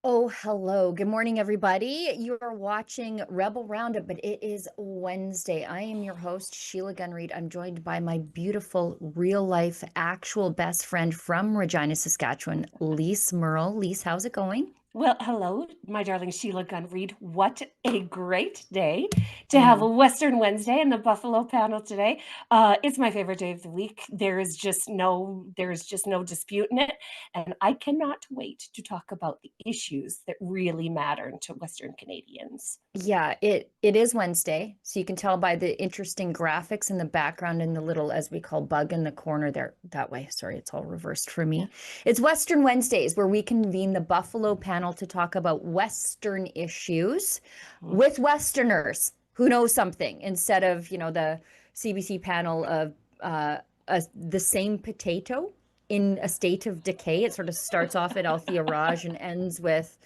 Oh, hello. Good morning, everybody. You are watching Rebel Roundup, but it is Wednesday. I am your host, Sheila Gunn Reid. I'm joined by my beautiful, real life, actual best friend from Regina, Saskatchewan, Lise Merle. Lise, how's it going? Well, hello, my darling Sheila Gunn Reid. What a great day to I have a know. Western Wednesday in the Buffalo panel today. It's my favorite day of the week. There is just no disputing it, and I cannot wait to talk about the issues that really matter to Western Canadians. Yeah, it is Wednesday, so you can tell by the interesting graphics in the background and the little, as we call, bug in the corner there. That way. Sorry, it's all reversed for Yeah. me. It's Western Wednesdays, where we convene the Buffalo panel to talk about Western issues Mhm. with Westerners who know something, instead of, the CBC panel of the same potato in a state of decay. It sort of starts off at Althea Raj and ends with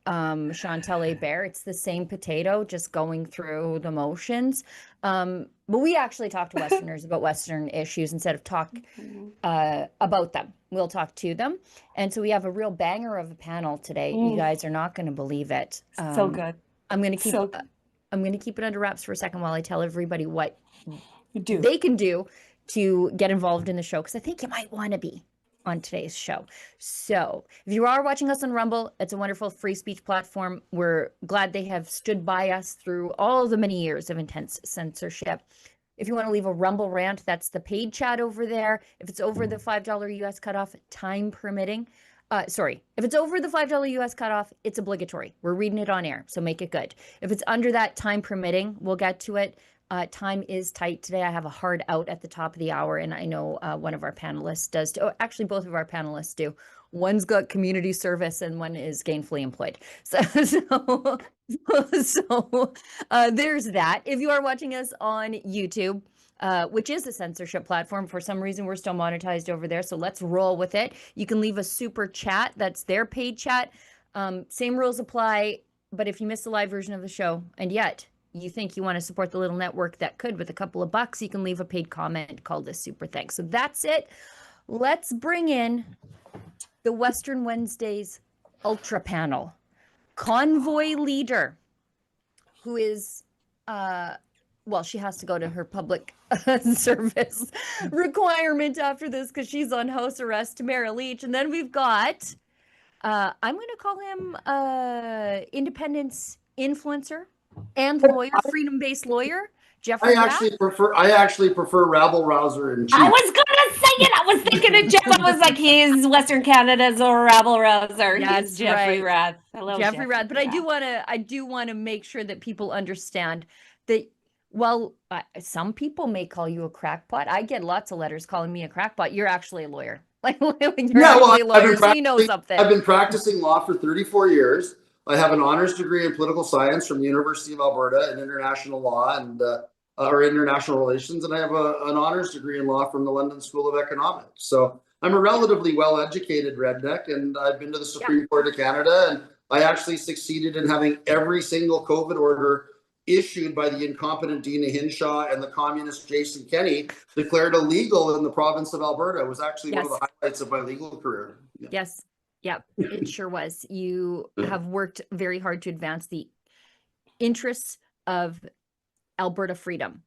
Chantal Bear. It's the same potato, just going through the motions. But we actually talk to Westerners about Western issues instead of talk Mhm. about them. We'll talk to them. And so we have a real banger of a panel today. You Mm, guys are not going to believe it. so good. I'm going to keep So good. I'm going to keep it under wraps for a second while I tell everybody what You do. they can do to get involved in the show, because I think you might want to be on today's show. So, if you are watching us on Rumble, it's a wonderful free speech platform. We're glad they have stood by us through all the many years of intense censorship. If you want to leave a Rumble rant, that's the paid chat over there. If it's over the $5 US cutoff, time permitting. Sorry, if it's over the $5 US cutoff, it's obligatory. We're reading it on air, so make it good. If it's under that, time permitting, we'll get to it. Time is tight today. I have a hard out at the top of the hour, and I know one of our panelists does too. Oh, actually, both of our panelists do. One's got community service, and one is gainfully employed. So there's that. If you are watching us on YouTube, which is a censorship platform, for some reason we're still monetized over there. So let's roll with it. You can leave a super chat. That's their paid chat. Same rules apply. But if you missed the live version of the show, and yet you think you want to support the little network that could with a couple of bucks, you can leave a paid comment called a super thanks. So that's it. Let's bring in the Western Wednesdays Ultra Panel convoy leader, who is well, she has to go to her public service requirement after this because she's on house arrest, Tamara Lich. And then we've got I'm going to call him independence influencer and lawyer, freedom-based lawyer, Jeffrey Rath. I actually prefer rabble rouser in I chief. was gonna say it. I was thinking of Jeff. I was like, he's Western Canada's or rabble rouser. He's That's Jeffrey right, Rath. Hello, Jeffrey Jeffrey Rath. But Rath. I do want to make sure that people understand that, well, some people may call you a crackpot. I get lots of letters calling me a crackpot. You're actually a lawyer. Like you're Yeah, well, actually a lawyer, so you know I've something. been practicing law for 34 years. I have an honors degree in political science from the University of Alberta in international law and or international relations, and I have an honors degree in law from the London School of Economics. So I'm a relatively well-educated redneck, and I've been to the Yeah. Supreme Court of Canada, and I actually succeeded in having every single COVID order issued by the incompetent Dina Hinshaw and the communist Jason Kenney declared illegal in the province of Alberta. It was actually one of Yes. the highlights of my legal career. Yeah. Yes. Yeah. It sure was. You have worked very hard to advance the interests of Alberta freedom.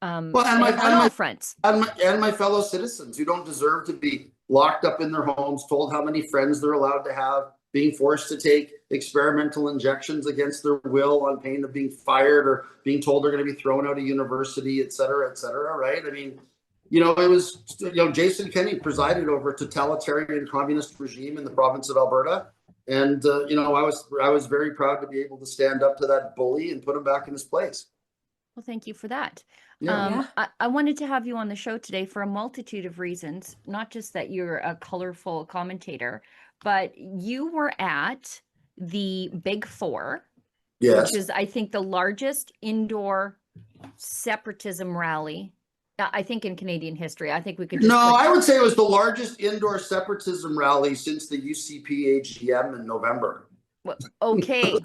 Well, and my On and all my fronts. and my fellow citizens who don't deserve to be locked up in their homes, told how many friends they're allowed to have, being forced to take experimental injections against their will on pain of being fired or being told they're going to be thrown out of university, et cetera, right? I mean, it was, Jason Kenney presided over a totalitarian communist regime in the province of Alberta. And, I was very proud to be able to stand up to that bully and put him back in his place. Well, thank you for that. Yeah. I wanted to have you on the show today for a multitude of reasons, not just that you're a colorful commentator, but you were at the Big Four, Yes. which is, I think, the largest indoor separatism rally, I think, in Canadian history. I think we could just No, I would say it was the largest indoor separatism rally since the UCP AGM in November. Okay.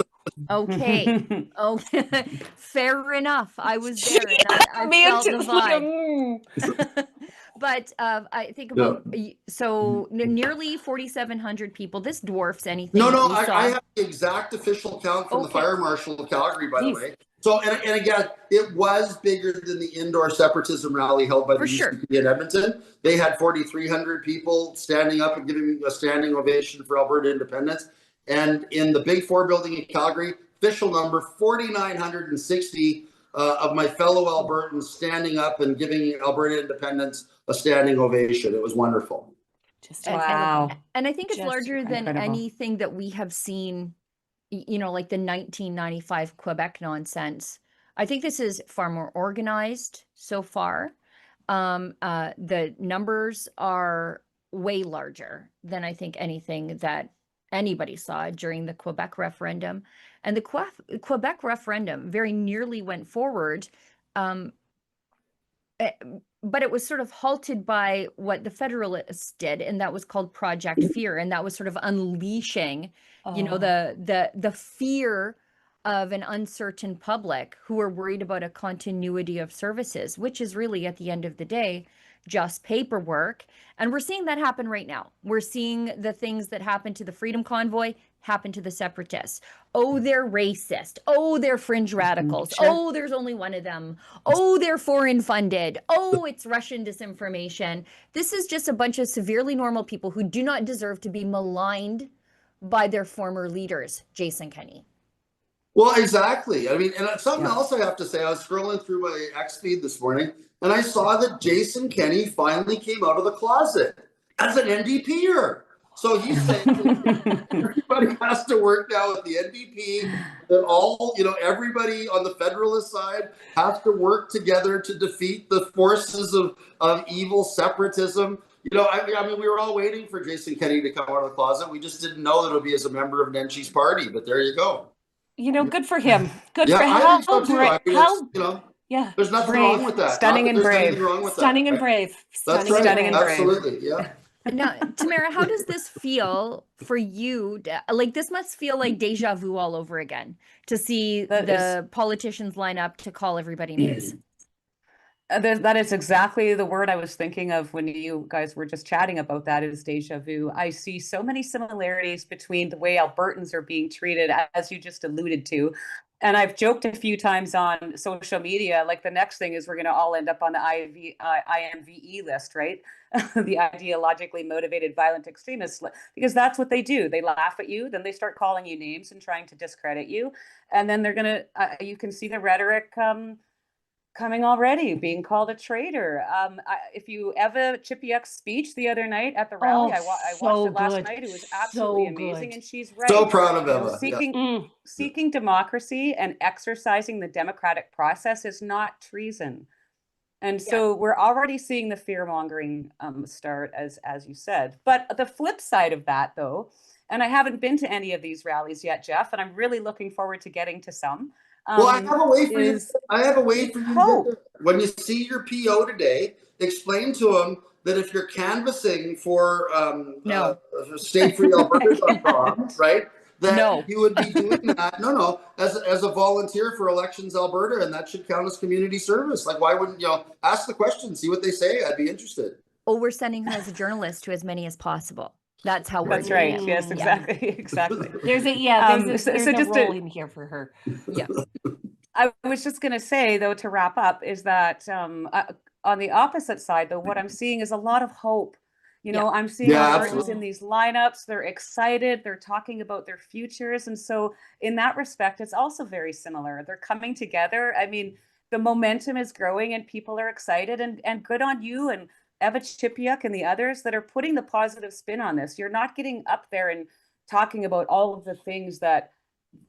Okay. Okay. Fair enough. I was there and I Me felt too. the vibe. But I think about nearly 4,700 people. This dwarfs anything No, that we I saw. have the exact official count from the Okay. Fire Marshal of Calgary, by Please. the way. So, and again, it was bigger than the indoor separatism rally held by the For sure. UCP in Edmonton. They had 4,300 people standing up and giving a standing ovation for Alberta independence. And in the Big Four building in Calgary, official number 4,960 of my fellow Albertans standing up and giving Alberta independence a standing ovation. It was wonderful. Just Wow. And I think it's Just larger than incredible. anything that we have seen, you know, like the 1995 Quebec nonsense. I think this is far more organized so far. The numbers are way larger than I think anything that anybody saw during the Quebec referendum. And the Quebec referendum very nearly went forward, but it was sort of halted by what the Federalists did, and that was called Project Fear, and that was sort of unleashing, you know, the fear of an uncertain public who are worried about a continuity of services, which is really, at the end of the day, just paperwork. And we're seeing that happen right now. We're seeing the things that happened to the Freedom Convoy happen to the separatists. Oh, they're racist. Oh, they're fringe radicals. Sure. Oh, there's only one of them. Oh, they're foreign funded. Oh, it's Russian disinformation. This is just a bunch of severely normal people who do not deserve to be maligned by their former leaders, Jason Kenney. Well, exactly. I mean, and something else I have to say, I was scrolling through my X feed this morning, and I saw that Jason Kenney finally came out of the closet as an NDPer. So he's saying everybody has to work now with the NDP, that all, you know, everybody on the Federalist side has to work together to defeat the forces of evil separatism. You know, I mean, we were all waiting for Jason Kenney to come out of the closet. We just didn't know that it would be as a member of Nenchi's party, but there you go. You know, good for him. Good Yeah, for him. I think so too. I mean, How, you know, yeah, there's nothing brave. wrong with that. Stunning Not that and there's brave. anything wrong with Stunning that. and brave. That's Stunning right. Stunning and brave. Absolutely. Yeah. Now, Tamara, how does this feel for you? Like, this must feel like deja vu all over again to see the politicians line up to call everybody names. That is exactly the word I was thinking of when you guys were just chatting about that, is deja vu. I see so many similarities between the way Albertans are being treated, as you just alluded to. And I've joked a few times on social media, like the next thing is we're going to all end up on the IMVE list, right? The ideologically motivated violent extremists, because that's what they do. They laugh at you, then they start calling you names and trying to discredit you. And then they're going to, you can see the rhetoric coming already, being called a traitor. If you ever Chipiuk's speech the other night at the rally, I watched it last night. It was absolutely amazing, and she's right. So proud of You know, Emma. seeking democracy and exercising the democratic process is not treason. And so we're already seeing the fear mongering start, as you said. But the flip side of that, though, and I haven't been to any of these rallies yet, Jeff, and I'm really looking forward to getting to some. Well, I have a way for you. I have a way for you to hope. get there. When you see your PO today, explain to them that if you're canvassing for statefreealberta.com, right, that you would be doing that. No, as a volunteer for Elections Alberta, and that should count as community service. Like, why wouldn't you ask the question, see what they say? I'd be interested. Oh, we're sending her as a journalist to as many as possible. That's how we're That's doing right. it. Yes, exactly. Exactly. There's a role in here for her. Yeah. I was just going to say, though, to wrap up, is that on the opposite side, though, what I'm seeing is a lot of hope. You know, I'm seeing Albertans in these lineups. They're excited. They're talking about their futures. And so in that respect, it's also very similar. They're coming together. I mean, the momentum is growing and people are excited, and good on you and Eva Chipiuk and the others that are putting the positive spin on this. You're not getting up there and talking about all of the things that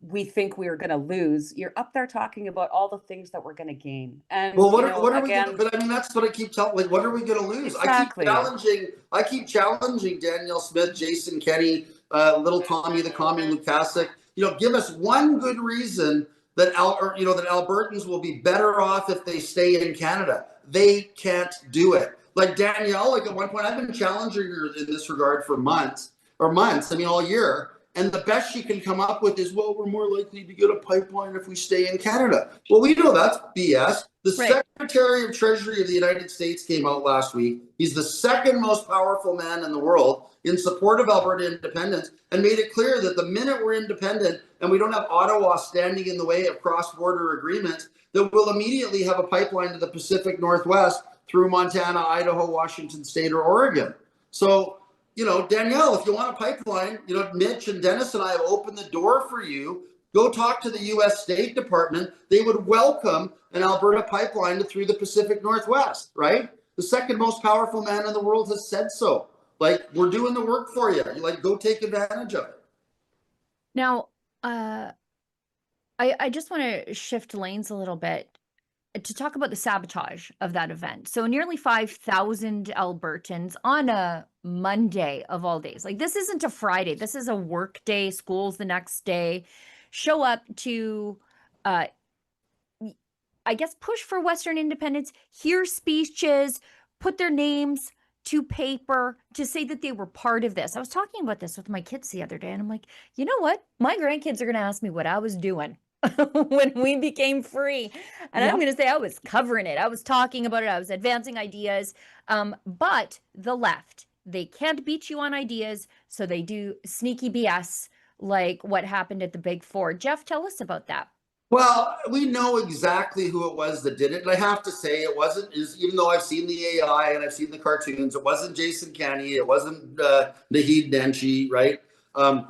we think we're going to lose. You're up there talking about all the things that we're going to gain. And well, what are we gonna, but I mean, that's what I keep telling, like, what are we going to lose? Exactly. I keep challenging Danielle Smith, Jason Kenney, little Tommy the Commie Lukasik, you know, give us one good reason that Albertans will be better off if they stay in Canada. They can't do it. Like Danielle, like at one point, I've been challenging her in this regard for months, I mean, all year. And the best she can come up with is, well, we're more likely to get a pipeline if we stay in Canada. Well, we know that's BS. The Right. Secretary of Treasury of the United States came out last week. He's the second most powerful man in the world in support of Alberta independence, and made it clear that the minute we're independent and we don't have Ottawa standing in the way of cross-border agreements, that we'll immediately have a pipeline to the Pacific Northwest through Montana, Idaho, Washington State, or Oregon. So, you know, Danielle, if you want a pipeline, you know, Mitch and Dennis and I have opened the door for you. Go talk to the U.S. State Department. They would welcome an Alberta pipeline through the Pacific Northwest, right? The second most powerful man in the world has said so. Like, we're doing the work for you. Like, go take advantage of it. Now, I just want to shift lanes a little bit to talk about the sabotage of that event. So nearly 5,000 Albertans on a Monday of all days. Like, this isn't a Friday. This is a work day. School's the next day. Show up to, I guess, push for Western independence, hear speeches, put their names to paper to say that they were part of this. I was talking about this with my kids the other day, and I'm like, you know what? My grandkids are going to ask me what I was doing when we became free. And I'm going to say I was covering it. I was talking about it. I was advancing ideas. But the left, they can't beat you on ideas, so they do sneaky BS like what happened at the Big Four. Jeff, tell us about that. Well, we know exactly who it was that did it. And I have to say, it wasn't, even though I've seen the AI and I've seen the cartoons, it wasn't Jason Kenney, it wasn't Naheed Nenshi, right?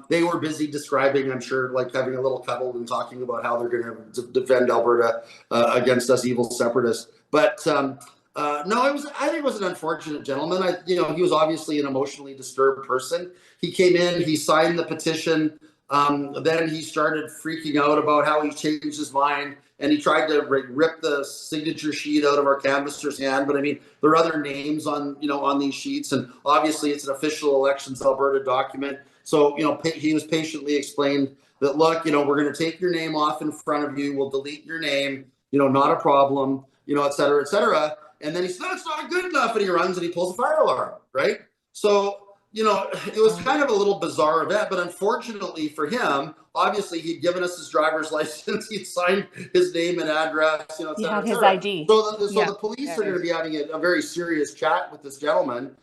They were busy describing, I'm sure, like having a little cuddle and talking about how they're going to defend Alberta against us evil separatists. But no, I think it was an unfortunate gentleman. He was obviously an emotionally disturbed person. He came in, he signed the petition. Then he started freaking out about how he changed his mind, and he tried to rip the signature sheet out of our canvasser's hand. But I mean, there are other names on these sheets, and obviously it's an official Elections Alberta document. So, he was patiently explained that, look, we're going to take your name off in front of you. We'll delete your name, not a problem, et cetera, et cetera. And then he said, that's not good enough. And he runs and he pulls a fire alarm, right? So, it was kind of a little bizarre event, but unfortunately for him, obviously he'd given us his driver's license, he'd signed his name and address, et cetera, He had et his cetera. ID. So the police are going to be having a very serious chat with this gentleman,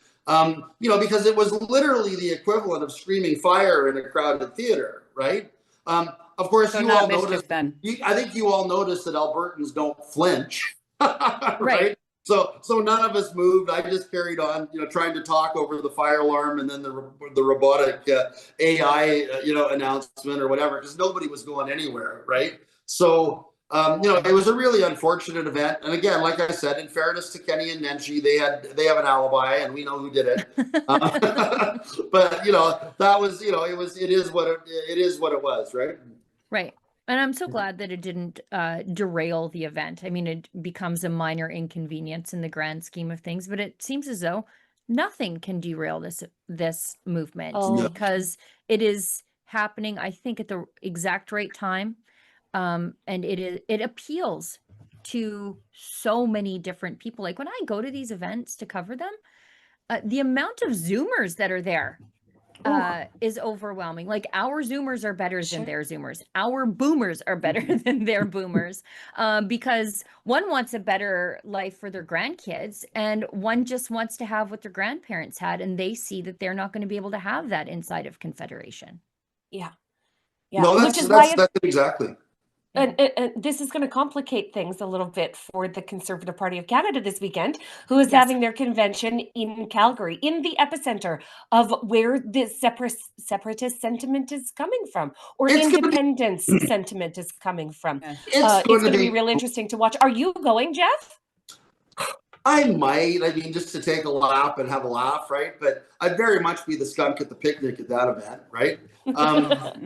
because it was literally the equivalent of screaming fire in a crowded theater, right? Of course, So you not all mischief noticed. then. I think you all noticed that Albertans don't flinch, Right. right? So none of us moved. I just carried on, trying to talk over the fire alarm and then the robotic AI, announcement or whatever, because nobody was going anywhere, right? So, it was a really unfortunate event. And again, like I said, in fairness to Kenney and Nenshi, they have an alibi, and we know who did it. But that was, it is what it was, right? Right. And I'm so glad that it didn't derail the event. I mean, it becomes a minor inconvenience in the grand scheme of things, but it seems as though nothing can derail this movement because it is happening, I think, at the exact right time. And it appeals to so many different people. Like when I go to these events to cover them, the amount of Zoomers that are there is overwhelming. Like our Zoomers are better than their Zoomers. Our boomers are better than their boomers because one wants a better life for their grandkids and one just wants to have what their grandparents had, and they see that they're not going to be able to have that inside of Confederation. Yeah. No, Which is why that's it exactly. And this is going to complicate things a little bit for the Conservative Party of Canada this weekend, who is having their convention in Calgary, in the epicenter of where this separatist sentiment is coming from, or independence sentiment is coming from. It's going to be real interesting to watch. Are you going, Jeff? I might. I mean, just to take a lap and have a laugh, right? But I'd very much be the skunk at the picnic at that event, right? I've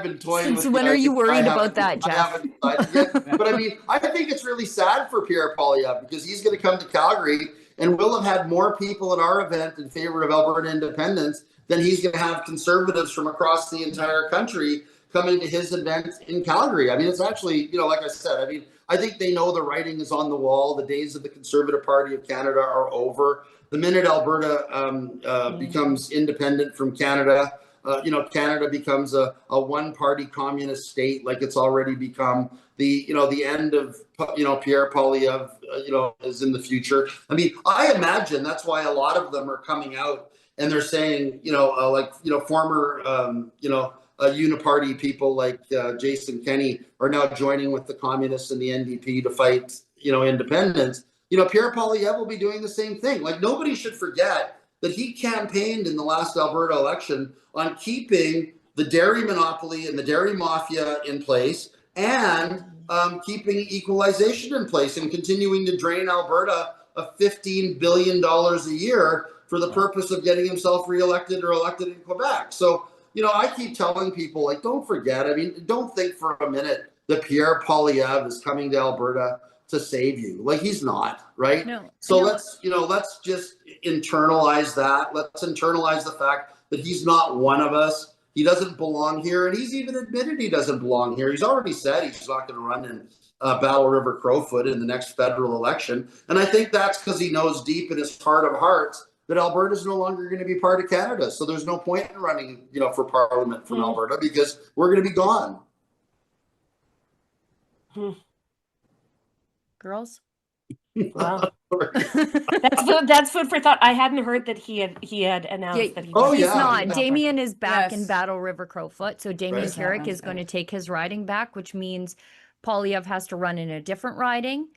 been toying with. So when are you worried about that, Jeff? I haven't decided yet. But I mean, I think it's really sad for Pierre Poilievre because he's going to come to Calgary and we'll have had more people at our event in favor of Alberta independence than he's going to have conservatives from across the entire country coming to his event in Calgary. I mean, it's actually, like I said, I mean, I think they know the writing is on the wall. The days of the Conservative Party of Canada are over. The minute Alberta becomes independent from Canada, Canada becomes a one-party communist state, like it's already become. The end of, Pierre Poilievre, is in the future. I mean, I imagine that's why a lot of them are coming out and they're saying, former, uniparty people like Jason Kenney are now joining with the communists and the NDP to fight, independence. Pierre Poilievre will be doing the same thing. Like, nobody should forget that he campaigned in the last Alberta election on keeping the dairy monopoly and the dairy mafia in place, and keeping equalization in place and continuing to drain Alberta of $15 billion a year for the purpose of getting himself reelected or elected in Quebec. So, I keep telling people, like, don't forget, don't think for a minute that Pierre Poilievre is coming to Alberta to save you. Like, he's not, right? No. So let's just internalize that. Let's internalize the fact that he's not one of us. He doesn't belong here, and he's even admitted he doesn't belong here. He's already said he's not going to run in Battle River Crowfoot in the next federal election. And I think that's because he knows deep in his heart of hearts that Alberta is no longer going to be part of Canada. So there's no point in running, for Parliament from Alberta, because we're going to be gone. Girls? Wow. That's food for thought. I hadn't heard that he had announced that he was. He's not. Damien is back in Yes. Battle River Crowfoot. So Damien Right. Carrick is going to take his riding back, which means Poilievre has to run in a different riding.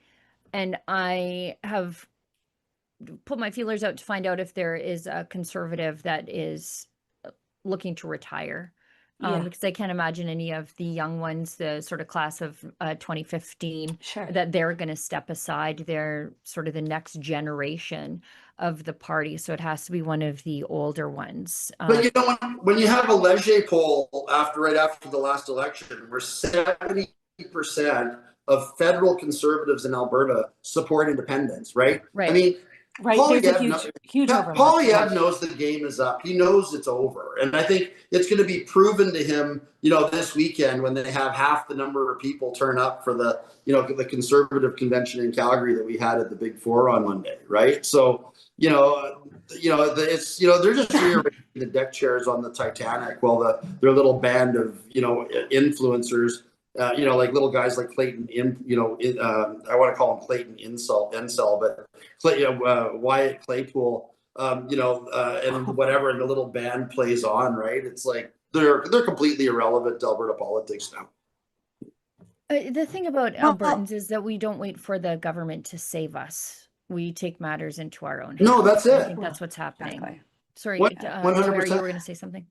And I have put my feelers out to find out if there is a Conservative that is looking to retire. Because I can't imagine any of the young ones, the sort of class of 2015, Sure. that they're going to step aside. They're sort of the next generation of the party. So it has to be one of the older ones. But when you have a Leger poll right after the last election, where 70% of federal Conservatives in Alberta support independence, right? Right. I mean, Right. There's a huge overlap. Poilievre knows the game is up. He knows it's over. And I think it's going to be proven to him, this weekend when they have half the number of people turn up for the Conservative convention in Calgary that we had at the Big Four on Monday, right? So, it's, they're just rearranging the deck chairs on the Titanic while their little band of, influencers, like little guys like Clayton, I want to call him Clayton Incel, but Wyatt Claypool, and whatever, and the little band plays on, right? It's like they're completely irrelevant to Alberta politics now. The thing about Albertans is that we don't wait for the government to save us. We take matters into our own hands. No, that's I it. think that's what's happening. Exactly. Sorry, 100%. you were going to say something.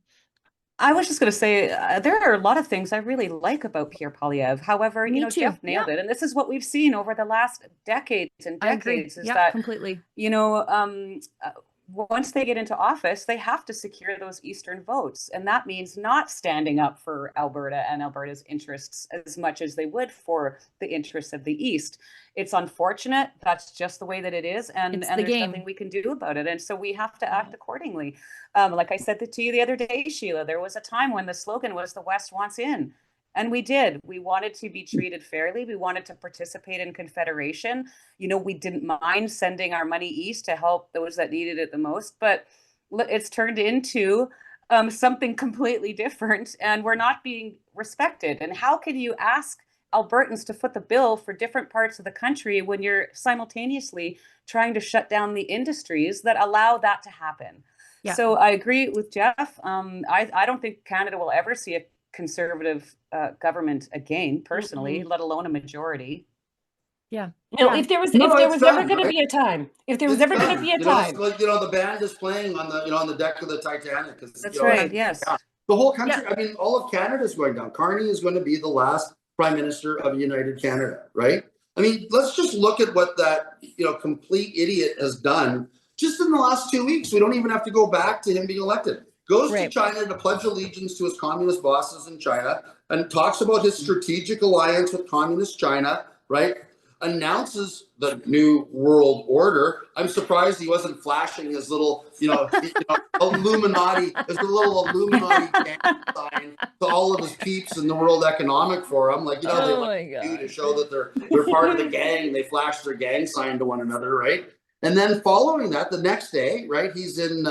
I was just going to say there are a lot of things I really like about Pierre Poilievre. However, Me too. Jeff nailed it, and this is what we've seen over the last decades and I agree. decades. Is Yeah, that completely. once they get into office, they have to secure those Eastern votes, and that means not standing up for Alberta and Alberta's interests as much as they would for the interests of the East. It's unfortunate. That's just the way that it is, and It's the there's game. nothing we can do about it. And so we have to act accordingly. Like I said to you the other day, Sheila, there was a time when the slogan was "The West wants in." And we did. We wanted to be treated fairly. We wanted to participate in Confederation. We didn't mind sending our money east to help those that needed it the most. But it's turned into something completely different, and we're not being respected. And how can you ask Albertans to foot the bill for different parts of the country when you're simultaneously trying to shut down the industries that allow that to happen? Yeah. So I agree with Jeff. I don't think Canada will ever see a Conservative government again, personally, let alone a majority. Yeah. No, Yeah. if there was No, ever it's going done, to be a time, if there was ever going to be a time, Like, the band is playing on the deck of the Titanic. That's right. Yes. Yeah. The whole country. Yeah. I mean, all of Canada is going down. Carney is going to be the last Prime Minister of United Canada, right? I mean, let's just look at what that complete idiot has done just in the last 2 weeks. We don't even have to go back to him being elected. Goes to China to pledge allegiance to his communist bosses in China and talks about his strategic alliance with communist China, right? Announces the new world order. I'm surprised he wasn't flashing his little, Illuminati, his little Illuminati gang sign to all of his peeps in the World Economic Forum. Like, they do to show that they're part of the gang. They flash their gang sign to one another, right? And then following that, the next day, right, he's in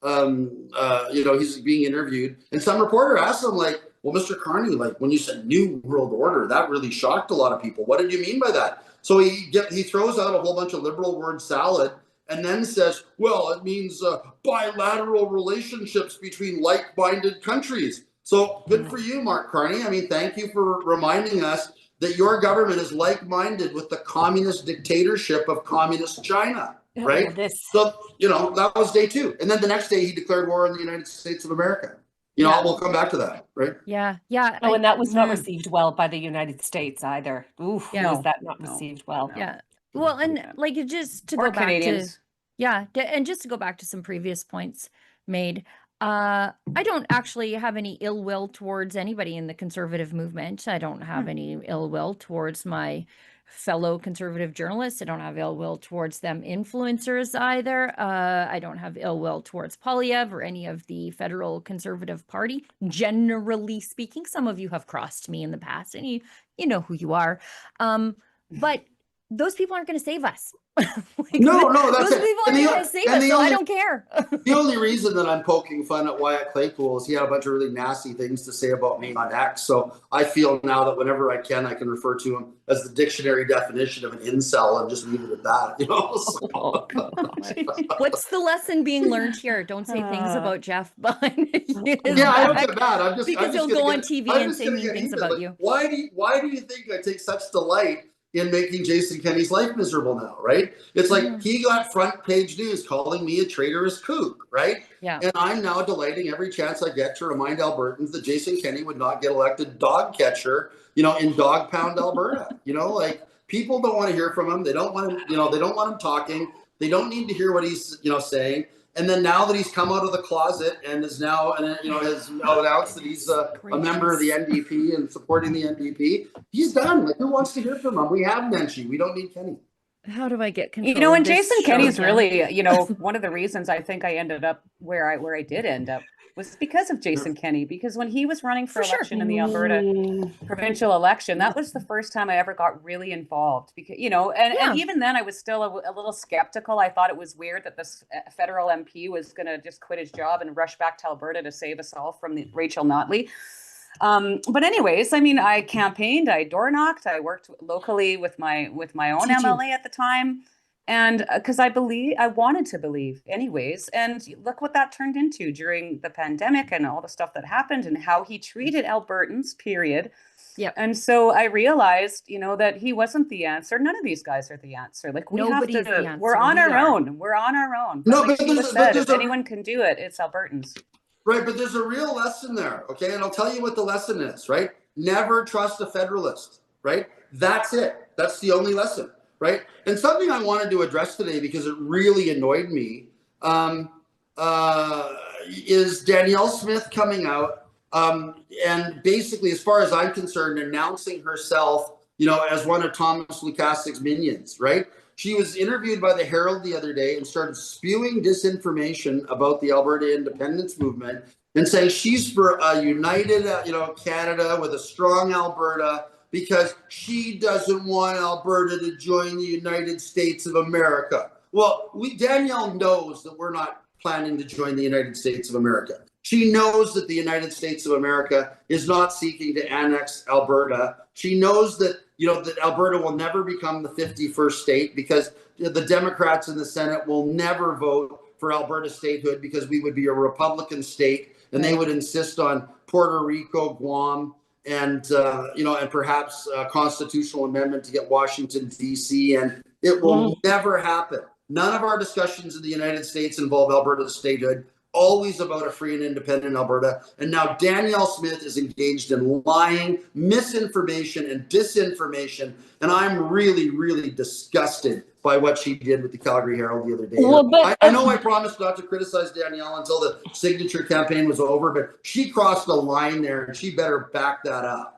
he's being interviewed, and some reporter asked him, like, well, Mr. Carney, like, when you said New World Order, that really shocked a lot of people. What did you mean by that? So he throws out a whole bunch of liberal word salad and then says, well, it means bilateral relationships between like-minded countries. So good for you, Mark Carney. I mean, thank you for reminding us that your government is like-minded with the communist dictatorship of communist China, right? So, that was day 2. And then the next day he declared war on the United States of America. We'll come back to that, right? Yeah. Oh, and that was not received well by the United States either. Oof, was that not received well? Yeah. Well, and like just to go back Canadians. and just to go back to some previous points made, I don't actually have any ill will towards anybody in the conservative movement. I don't have any ill will towards my fellow conservative journalists. I don't have ill will towards them influencers either. I don't have ill will towards Polyev or any of the federal Conservative Party. Generally speaking, some of you have crossed me in the past, and you know who you are. But those people aren't going to save us. No, that's those people aren't going to save us, so I don't care. The only reason that I'm poking fun at Wyatt Claypool is he had a bunch of really nasty things to say about me on X. So I feel now that whenever I can refer to him as the dictionary definition of an incel and just leave it at that. What's the lesson being learned here? Don't say things about Jeff behind Yeah, I don't get mad. Because he'll go on TV and say mean things about you. Why do you think I take such delight in making Jason Kenney's life miserable now, right? It's like he got front page news calling me a traitorous kook, right? Yeah. And I'm now delighting every chance I get to remind Albertans that Jason Kenney would not get elected dog catcher, in Dog Pound, Alberta. Like, people don't want to hear from him. They don't want him, they don't want him talking. They don't need to hear what he's, saying. And then now that he's come out of the closet and is now, has announced that he's a member of the NDP and supporting the NDP, he's done. Like, who wants to hear from him? We have Nenshi. We don't need Kenney. How do I get control? And Jason Kenney's really, one of the reasons I think I ended up where I did end up was because of Jason Kenney. Because when he was running for election in the Alberta provincial election, that was the first time I ever got really involved. Because and even then I was still a little skeptical. I thought it was weird that this federal MP was going to just quit his job and rush back to Alberta to save us all from Rachel Notley. But anyways, I mean, I campaigned, I door knocked, I worked locally with my own MLA at the time. And because I wanted to believe anyways. And look what that turned into during the pandemic and all the stuff that happened and how he treated Albertans, period. Yeah. And so I realized, that he wasn't the answer. None of these guys are the answer. Like, we're on our own. We're on our own. No, like but Sheila said, if anyone can do it, it's Albertans. Right, but there's a real lesson there, okay? And I'll tell you what the lesson is, right? Never trust a Federalist, right? That's it. That's the only lesson, right? And something I wanted to address today because it really annoyed me is Danielle Smith coming out and basically, as far as I'm concerned, announcing herself, as one of Thomas Lukasik's minions, right? She was interviewed by the Herald the other day and started spewing disinformation about the Alberta independence movement and saying she's for a united, Canada with a strong Alberta because she doesn't want Alberta to join the United States of America. Well, Danielle knows that we're not planning to join the United States of America. She knows that the United States of America is not seeking to annex Alberta. She knows that that Alberta will never become the 51st state because the Democrats in the Senate will never vote for Alberta statehood because we would be a Republican state and they would insist on Puerto Rico, Guam, and and perhaps a constitutional amendment to get Washington, D.C. And it will never happen. None of our discussions in the United States involve Alberta statehood. Always about a free and independent Alberta. And now Danielle Smith is engaged in lying, misinformation, and disinformation. And I'm really, really disgusted by what she did with the Calgary Herald the other day. Well, but, I know I promised not to criticize Danielle until the signature campaign was over, but she crossed a line there and she better back that up.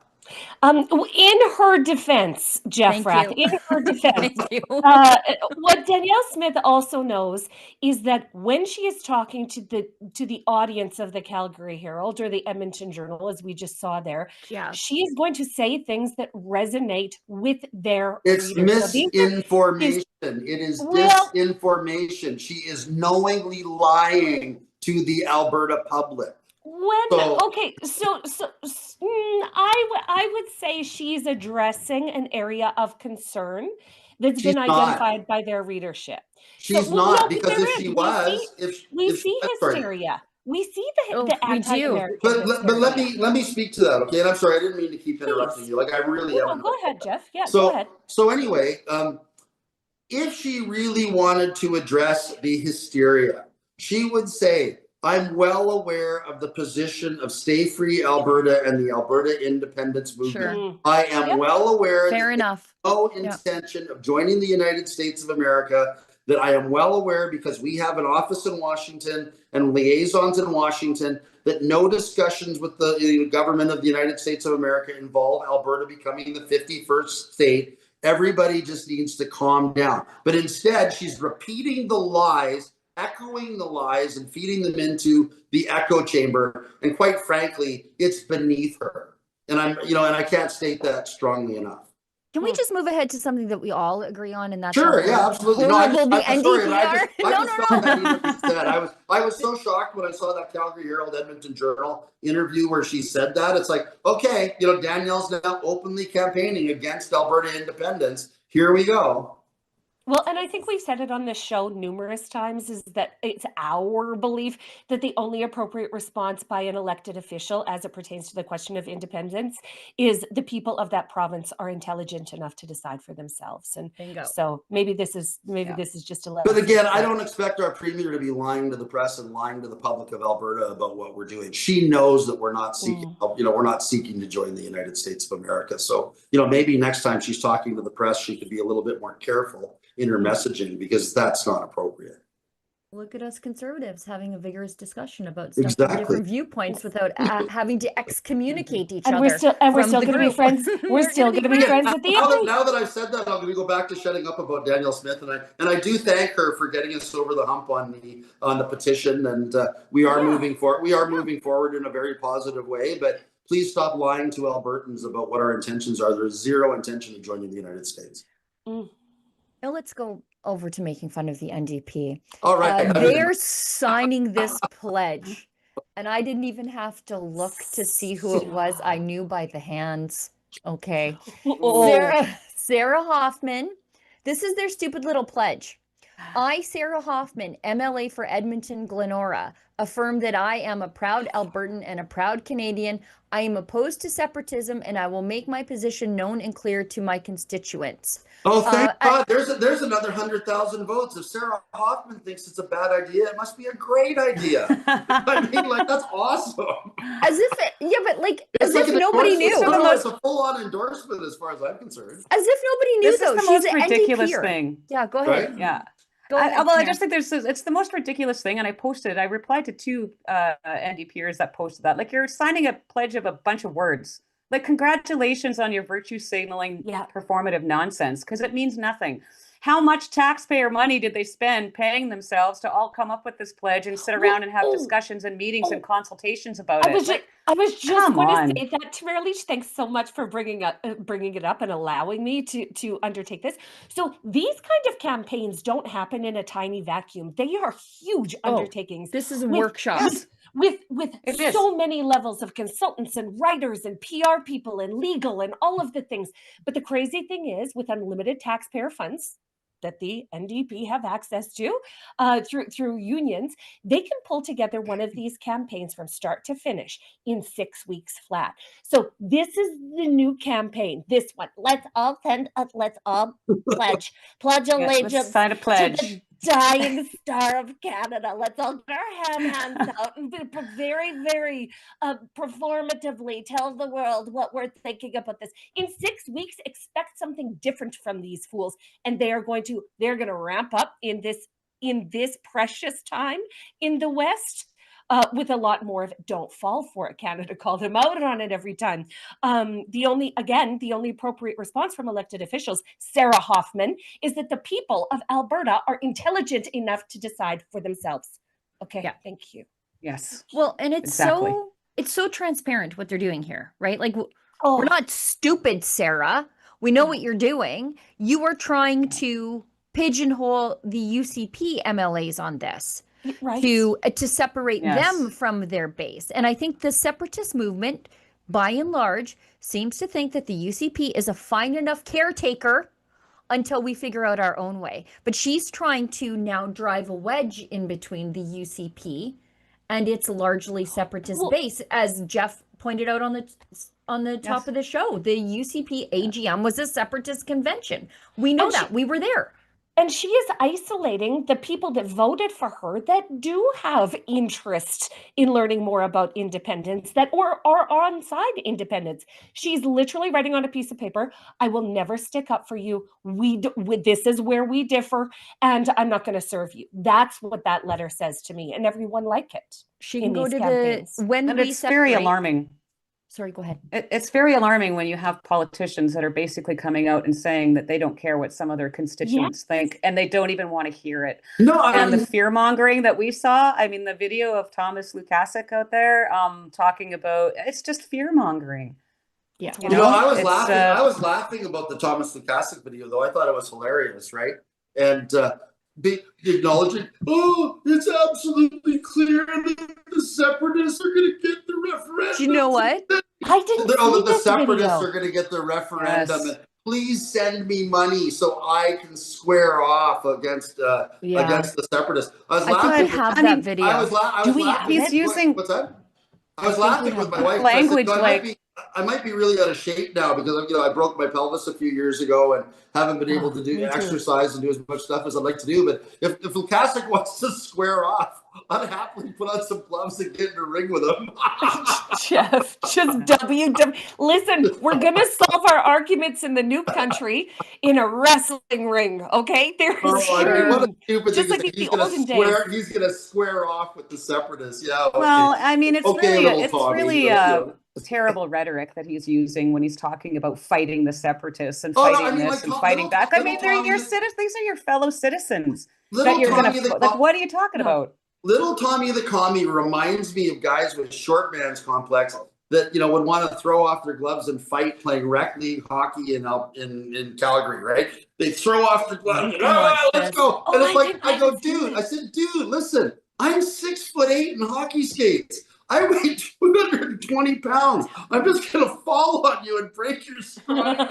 In her defense, Jeff Rath, in her defense, what Danielle Smith also knows is that when she is talking to the audience of the Calgary Herald or the Edmonton Journal, as we just saw there, she is going to say things that resonate with their readers. Misinformation. It is disinformation. She is knowingly lying to the Alberta public. I would say she's addressing an area of concern that's been identified by their readership. She's not, because if she was, we see hysteria. We see the anti-American But let me speak to that, okay? And I'm sorry, I didn't mean to keep interrupting you. Like, I really am. Go ahead, Jeff. Yeah, go ahead. So anyway, if she really wanted to address the hysteria, she would say, I'm well aware of the position of Stay Free Alberta and the Alberta independence movement. Sure. I am well aware Fair enough. no intention of joining the United States of America, that I am well aware because we have an office in Washington and liaisons in Washington, that no discussions with the government of the United States of America involve Alberta becoming the 51st state. Everybody just needs to calm down. But instead, she's repeating the lies, echoing the lies, and feeding them into the echo chamber. And quite frankly, it's beneath her. And I can't state that strongly enough. Can we just move ahead to something that we all agree on, and that's sure, yeah, absolutely. Horrible the NDP are. I was so shocked when I saw that Calgary Herald Edmonton Journal interview where she said that. It's like, okay, Danielle's now openly campaigning against Alberta independence. Here we go. Well, and I think we've said it on this show numerous times, is that it's our belief that the only appropriate response by an elected official as it pertains to the question of independence is the people of that province are intelligent enough to decide for themselves. And Bingo. So maybe this is just a lesson. But again, I don't expect our premier to be lying to the press and lying to the public of Alberta about what we're doing. She knows that we're not seeking, we're not seeking to join the United States of America. So, maybe next time she's talking to the press, she could be a little bit more careful in her messaging, because that's not appropriate. Look at us conservatives having a vigorous discussion about stuff from different viewpoints without having to excommunicate each other. We're still going to be friends. We're still going to be friends at the end. Now that I've said that, I'm going to go back to shutting up about Danielle Smith, and I do thank her for getting us over the hump on the petition, and we are moving forward. We are moving forward in a very positive way, but please stop lying to Albertans about what our intentions are. There's zero intention of joining the United States. Now let's go over to making fun of the NDP. All right. They're signing this pledge, and I didn't even have to look to see who it was. I knew by the hands. Okay. Sarah Hoffman. This is their stupid little pledge. I, Sarah Hoffman, MLA for Edmonton Glenora, affirm that I am a proud Albertan and a proud Canadian. I am opposed to separatism, and I will make my position known and clear to my constituents. Oh, thank God. There's another 100,000 votes. If Sarah Hoffman thinks it's a bad idea, it must be a great idea. I mean, that's awesome. As if nobody knew. No, it's a full-on endorsement as far as I'm concerned. As if nobody knew, this though. Is the most ridiculous thing. Yeah, go ahead. Right? Yeah. Well, I just think it's the most ridiculous thing, and I replied to two NDPers that posted that. Like, you're signing a pledge of a bunch of words. Like, congratulations on your virtue signaling performative nonsense, because it means nothing. How much taxpayer money did they spend paying themselves to all come up with this pledge and sit around and have discussions and meetings and consultations about it? I was just going to say that. Tamara Lich, thanks so much for bringing it up and allowing me to undertake this. So these kind of campaigns don't happen in a tiny vacuum. They are huge undertakings. This is workshops. With so many levels of consultants and writers and PR people and legal and all of the things. But the crazy thing is, with unlimited taxpayer funds that the NDP have access to through unions, they can pull together one of these campaigns from start to finish in 6 weeks flat. So this is the new campaign. This one. Let's all pledge allegiance. Let's sign a pledge. To the dying star of Canada. Let's all get our hands out and very, very performatively tell the world what we're thinking about this. In 6 weeks, expect something different from these fools, and they're going to ramp up in this precious time in the West. With a lot more of it. Don't fall for it. Canada called them out on it every time. The only appropriate response from elected officials, Sarah Hoffman, is that the people of Alberta are intelligent enough to decide for themselves. Okay, thank you. Yes. Well, and it's so transparent what they're doing here, right? Like, we're not stupid, Sarah. We know what you're doing. You are trying to pigeonhole the UCP MLAs on this. Right. to separate Yes. them from their base. And I think the separatist movement, by and large, seems to think that the UCP is a fine enough caretaker until we figure out our own way. But she's trying to now drive a wedge in between the UCP and its largely separatist Well- base, as Jeff pointed out on the top Yes. of the show. The UCP AGM was a separatist convention. We know And that. We were there. And she is isolating the people that voted for her that do have interest in learning more about independence, that or are on side independence. She's literally writing on a piece of paper, I will never stick up for you. This is where we differ, and I'm not going to serve you. That's what that letter says to me, and everyone like it. She in can go these to campaigns. when And we it's very separate. alarming. Sorry, go ahead. It's very alarming when you have politicians that are basically coming out and saying that they don't care what some of their constituents think, and they don't even want to hear it. No, And the fear mongering that we saw, I mean, the video of Thomas Lukasik out there talking about, it's just fear mongering. Yeah. You You know, know, I was it's, laughing. I was laughing about the Thomas Lukasik video, though. I thought it was hilarious, right? And acknowledging, oh, it's absolutely clear that the separatists are going to get the referendum. Do you know what? I didn't see The this separatists video. are going to get the referendum. Yes. And please send me money so I can square off against the separatists. I was I think laughing. we have I that mean, video. I was Do we laughing. have He's using What's that? I was I think we laughing with have my that. wife. 'Cause I said, language "No, like I might be really out of shape now because I broke my pelvis a few years ago and haven't been able to me do too. exercise and do as much stuff as I'd like to do. But if Lukasik wants to square off, I'd happily put on some gloves and get in a ring with him. Jeff, just Listen, we're gonna solve our arguments in the new country in a wrestling ring, okay? There is I mean, what a stupid just thing like to say. the olden days. He's gonna square off with the separatists. Yeah. Okay. well, I mean, it's Okay, really little it's Tommy, really you know. terrible rhetoric that he's using when he's talking about fighting the separatists and Oh, no, fighting I mean, this like, and Tom- fighting little- back. I little mean, they're your Tommy- citizens. These are your fellow citizens that Little you're Tommy gonna like. What are you talking No. about? Little Tommy the Commie reminds me of guys with short man's complex that would want to throw off their gloves and fight playing rec league hockey in Calgary, right? They throw off their gloves, let's go. Oh, And it's I like didn't- I I go, haven't seen dude. this. I said, dude, listen, I'm 6'8" in hockey skates. I weigh 220 pounds. I'm just gonna fall on you and break your strong neck.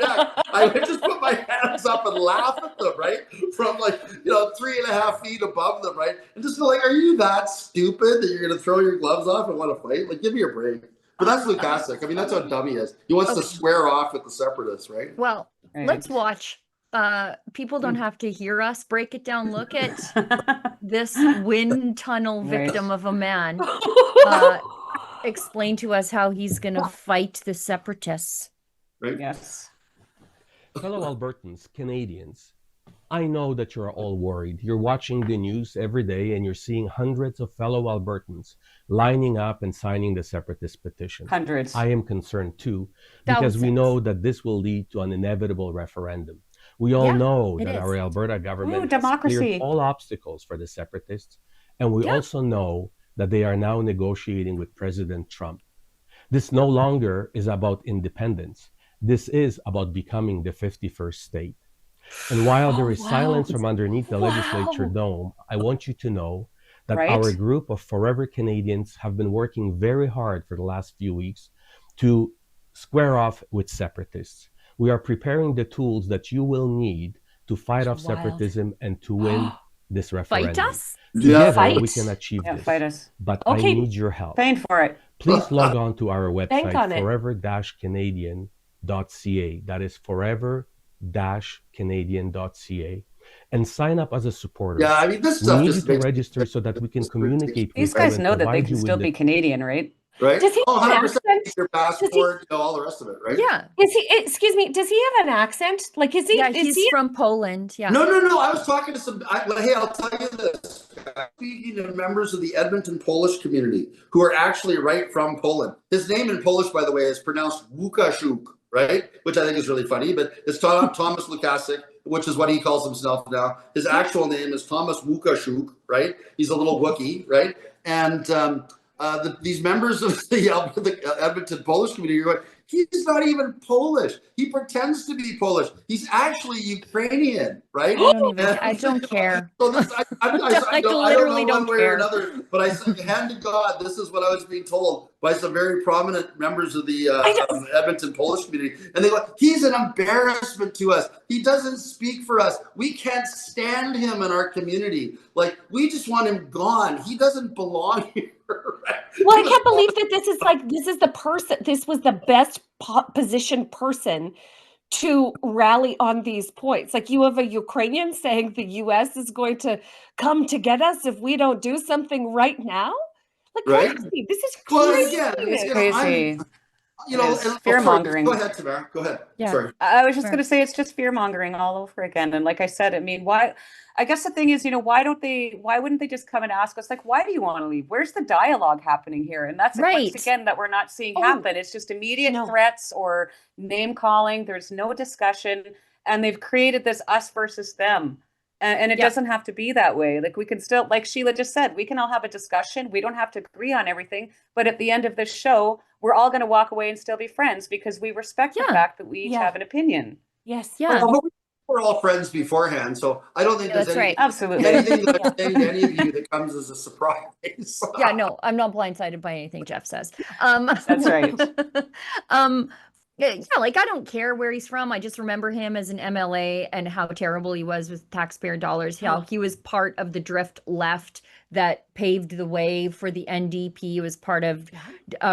I would just put my hands up and laugh at them, right? From 3.5 feet above them, right? And just go like, are you that stupid that you're gonna throw your gloves off and want to fight? Like, give me a break. But that's Lukasik. I mean, that's how dumb he is. He wants to square off with the separatists, right? Well, Right. let's watch. People don't have to hear us break it down. Look at this wind tunnel Right. victim of a man explain to us how he's going to fight the separatists. Right? Yes. Fellow Albertans, Canadians, I know that you're all worried. You're watching the news every day and you're seeing hundreds of fellow Albertans lining up and signing the separatist petition. Hundreds. I am concerned too, because we Thousands. know that this will lead to an inevitable referendum. We all Yeah, know it that is. our Alberta government has democracy. cleared all obstacles for the separatists, and we Yeah. also know that they are now negotiating with President Trump. This no longer is about independence. This is about becoming the 51st state. And while there is silence from underneath the legislature dome, I want you to know that Right. our group of Forever Canadians have been working very hard for the last few weeks to square off with separatists. We are preparing the tools that you will need to fight off Wild. separatism and to win this referendum. Fight us? Yeah. Together, we Fight. can achieve Yeah, this. fight us. But Okay. I need your help. Paying for it. Please log on to our Bank website, on it. forever-canadian.ca. That is forever-canadian.ca. And sign up as a supporter. Yeah, I mean, this We stuff need you just to makes register so that we can communicate These with you guys and know that they provide can you still with be the Canadian, right? right. Does he Oh, have an 100%. accent? Your passport, all the rest of it, right? Yeah. Is he? Excuse me. Does he have an accent? Like, is he? Yeah, is he's he? from Poland. Yeah. No. I was talking to hey, I'll tell you this. Speaking to members of the Edmonton Polish community who are actually right from Poland. His name in Polish, by the way, is pronounced Łukaszuk, right? Which I think is really funny, but it's Thomas Lukasik, which is what he calls himself now. His actual name is Thomas Łukaszuk, right? He's a little Wookiee, right? And these members of the Edmonton Polish community are going, He's not even Polish. He pretends to be Polish. He's actually Ukrainian, right? I don't care. So this, I literally don't know don't one way care. or another, but I said, hand to God, this is what I was being told by some very prominent members of the Edmonton Polish community. And they go, he's an embarrassment to us. He doesn't speak for us. We can't stand him in our community. Like, we just want him gone. He doesn't belong here. Well, I can't believe that this was the best positioned person to rally on these points. Like, you have a Ukrainian saying the US is going to come to get us if we don't do something right now. Like, right? crazy. This is Well, crazy. again, It's crazy. and fear sorry, mongering. Go ahead, Tamara. Go ahead. Yeah. Sorry. I was just Sure. going to say it's just fear mongering all over again. And like I said, I mean, why? I guess the thing is, why wouldn't they just come and ask us, like, why do you want to leave? Where's the dialogue happening here? And that's Right. once again that we're not seeing happen. It's just immediate threats or name calling. There's no discussion, and they've created this us versus them. And it doesn't have to be that way. Like, we can still, like Sheila just said, we can all have a discussion. We don't have to agree on everything, but at the end of this show, we're all going to walk away and still be friends because we respect the fact that we each have an opinion. Yes. Yeah. Well, we're all friends beforehand, so I don't think there's that's right. Absolutely. anything that I'm saying to any of you that comes as a surprise. Yeah, no, I'm not blindsided by anything Jeff says. That's right. Yeah, like, I don't care where he's from. I just remember him as an MLA and how terrible he was with taxpayer dollars. How he was part of the drift left that paved the way for the NDP. He was part of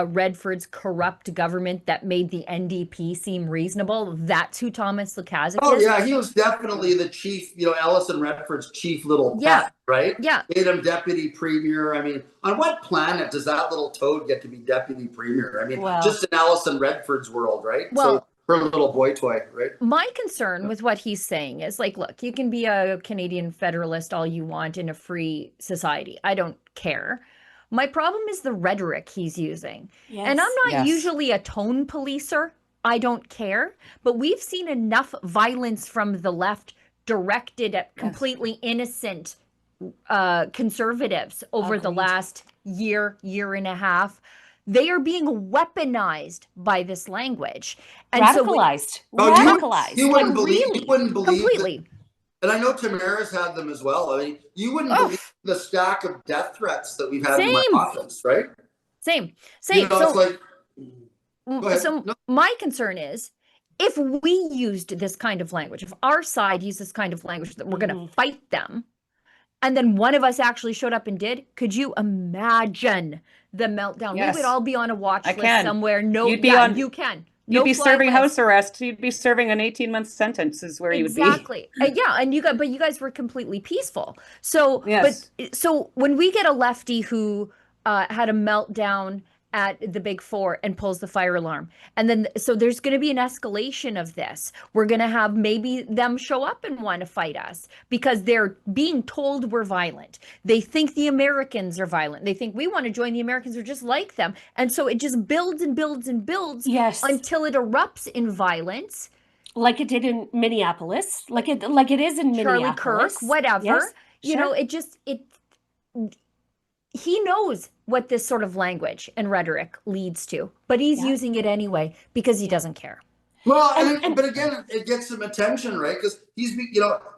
Redford's corrupt government that made the NDP seem reasonable. That's who Thomas Lukaszuk is. Oh yeah, he was definitely the chief, Ellison Redford's chief little pet, right? Yeah. Made him deputy premier. I mean, on what planet does that little toad get to be deputy premier? I mean, just in Ellison Redford's world, right? Well, so her little boy toy, right? My concern with what he's saying is, like, look, you can be a Canadian federalist all you want in a free society. I don't care. My problem is the rhetoric he's using. Yes. And I'm not usually a tone policer. I don't care. But we've seen enough violence from the left directed at completely innocent conservatives over the last year and a half. They are being weaponized by this language. And radicalized. Radicalized. You wouldn't believe. Really? You wouldn't believe. Completely. And I know Tamara's had them as well. I mean, you wouldn't believe the stack of death threats that we've had in my office, right? Same. It's like, my concern is, if we used this kind of language, if our side used this kind of language, that we're going to fight them, and then one of us actually showed up and did, could you imagine the meltdown? Yes. We would all be on a watch list somewhere. You can. No You'd be serving list. house arrest. You'd be serving an 18-month sentence is where you would be. Exactly. And you guys were completely peaceful. So, so when we get a lefty who had a meltdown at the Big Four and pulls the fire alarm, and then so there's going to be an escalation of this. We're going to have maybe them show up and want to fight us because they're being told we're violent. They think the Americans are violent. They think we want to join the Americans, are just like them. And so it just builds and builds and builds until it erupts in violence. Like it did in Minneapolis, like it is in Charlie Minneapolis. Kirk, whatever. He knows what this sort of language and rhetoric leads to, but he's using it anyway because he doesn't care. Well, but again, it gets some attention, right? Because he's,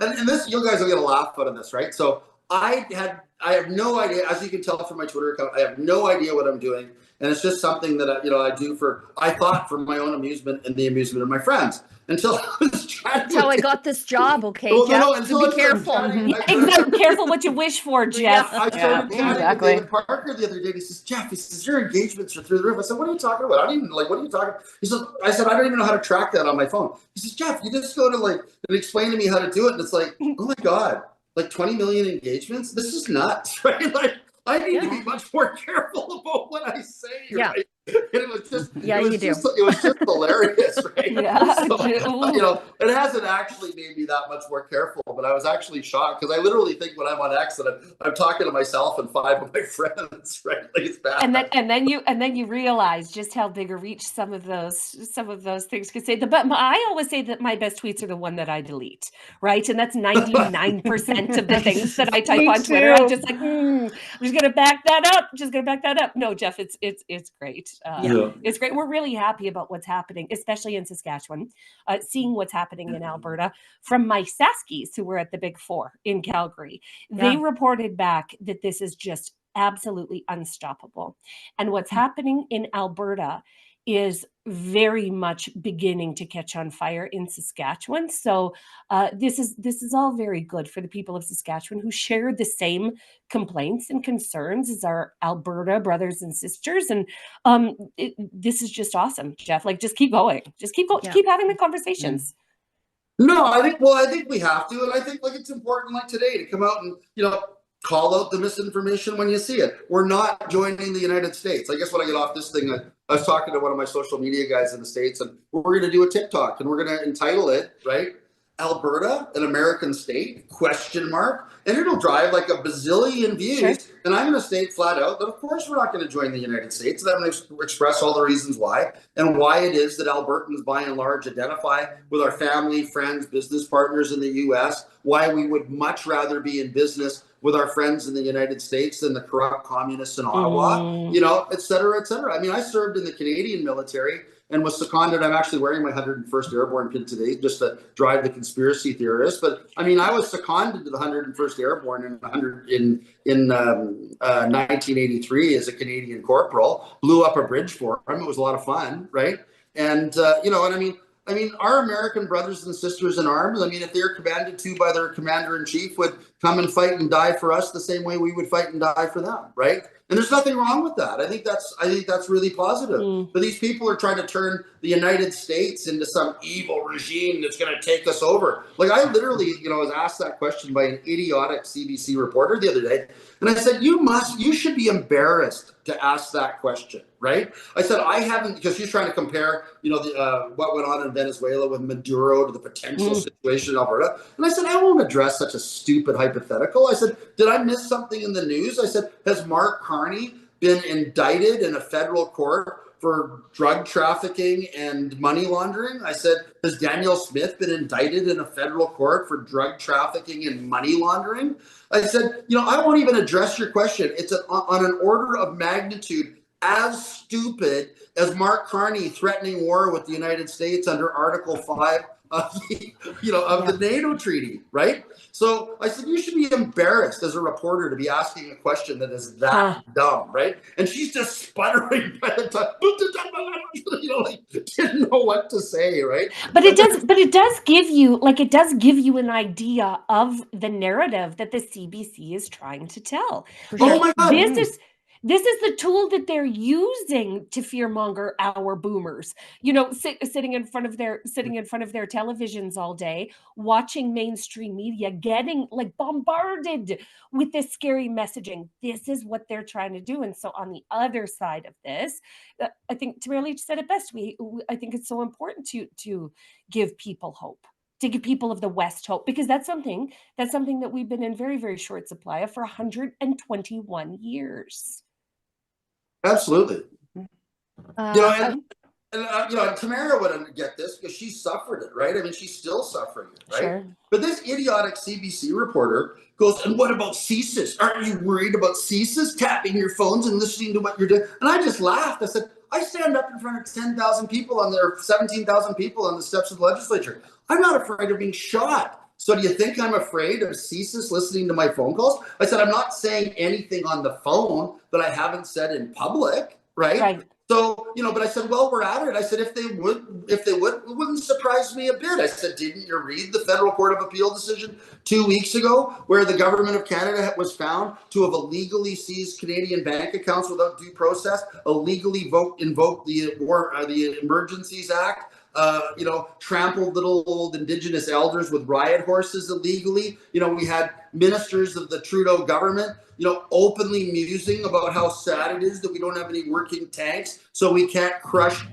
and this, you guys will get a laugh out of this, right? So I have no idea, as you can tell from my Twitter account, I have no idea what I'm doing. And it's just something that, I do I thought for my own amusement and the amusement of my friends. Until I was chatting. That's how I got this job, okay, Jeff? Be careful. Careful what you wish for, Jeff. I started chatting with David Parker the other day. He says, Jeff, your engagements are through the roof. I said, what are you talking about? What are you talking about? I said, I don't even know how to track that on my phone. He says, Jeff, you just go to and explain to me how to do it. And it's like, oh my God, 20 million engagements? This is nuts, right? I need to be much more careful about what I say, right? And it was just, it was just hilarious, right? So, it hasn't actually made me that much more careful, but I was actually shocked because I literally think when I'm on X that I'm talking to myself and 5 of my friends, right? Like, it's bad. And then you realize just how big a reach some of those things could say. But I always say that my best tweets are the one that I delete, right? And that's 99% of the things that I type on Twitter. I'm just like, I'm just gonna back that up. No, Jeff, it's great. It's great. We're really happy about what's happening, especially in Saskatchewan, seeing what's happening in Alberta from my Saskies who were at the Big Four in Calgary. They reported back that this is just absolutely unstoppable. And what's happening in Alberta is very much beginning to catch on fire in Saskatchewan. So this is all very good for the people of Saskatchewan who share the same complaints and concerns as our Alberta brothers and sisters. And this is just awesome, Jeff. Like, just keep going. Just keep going. Keep having the conversations. No, I think we have to, and I think like it's important like today to come out and call out the misinformation when you see it. We're not joining the United States. I guess when I get off this thing, I was talking to one of my social media guys in the States, and we're going to do a TikTok, and we're going to entitle it, right, Alberta, an American state, ? And it'll drive like a bazillion views. Sure. And I'm going to state flat out that, of course, we're not going to join the United States. And I'm going to express all the reasons why, and why it is that Albertans, by and large, identify with our family, friends, business partners in the U.S., why we would much rather be in business with our friends in the United States than the corrupt communists in Ottawa, et cetera, et cetera. I mean, I served in the Canadian military and was seconded. I'm actually wearing my 101st Airborne pin today just to drive the conspiracy theorists. But I mean, I was seconded to the 101st Airborne in 1983 as a Canadian corporal. Blew up a bridge for them. It was a lot of fun, right? And I mean, our American brothers and sisters in arms, I mean, if they're commanded to by their commander-in-chief, would come and fight and die for us the same way we would fight and die for them, right? And there's nothing wrong with that. I think that's really positive. But these people are trying to turn the United States into some evil regime that's going to take us over. Like, I literally, was asked that question by an idiotic CBC reporter the other day, and I said, you should be embarrassed to ask that question, right? I said, I haven't, because she's trying to compare, what went on in Venezuela with Maduro to the potential situation in Alberta. And I said, I won't address such a stupid hypothetical. I said, did I miss something in the news? I said, has Mark Carney been indicted in a federal court for drug trafficking and money laundering? I said, has Daniel Smith been indicted in a federal court for drug trafficking and money laundering? I said, I won't even address your question. It's on an order of magnitude as stupid as Mark Carney threatening war with the United States under Article 5 of the NATO treaty, right? So I said, you should be embarrassed as a reporter to be asking a question that is that dumb, right? And she's just sputtering by the time, didn't know what to say, right? But it does give you an idea of the narrative that the CBC is trying to tell. Oh my God. This is the tool that they're using to fearmonger our boomers. Sitting in front of their televisions all day, watching mainstream media, getting like bombarded with this scary messaging. This is what they're trying to do. And so on the other side of this, I think Tamara Lich said it best. I think it's so important to give people hope. To give people of the West hope, because that's something that we've been in very, very short supply of for 121 years. Absolutely. Tamara wouldn't get this because she suffered it, right? I mean, she's still suffering it, right? Sure. But this idiotic CBC reporter goes, and what about CSIS? Aren't you worried about CSIS tapping your phones and listening to what you're doing? And I just laughed. I said, I stand up in front of 10,000 people 17,000 people on the steps of the legislature. I'm not afraid of being shot. So do you think I'm afraid of CSIS listening to my phone calls? I said, I'm not saying anything on the phone that I haven't said in public, right? So, but I said, well, we're at it. I said, if they would, it wouldn't surprise me a bit. I said, didn't you read the Federal Court of Appeal decision 2 weeks ago where the government of Canada was found to have illegally seized Canadian bank accounts without due process, illegally invoked the Emergencies Act, trampled little old Indigenous elders with riot horses illegally. We had ministers of the Trudeau government, openly musing about how sad it is that we don't have any working tanks, so we can't crush,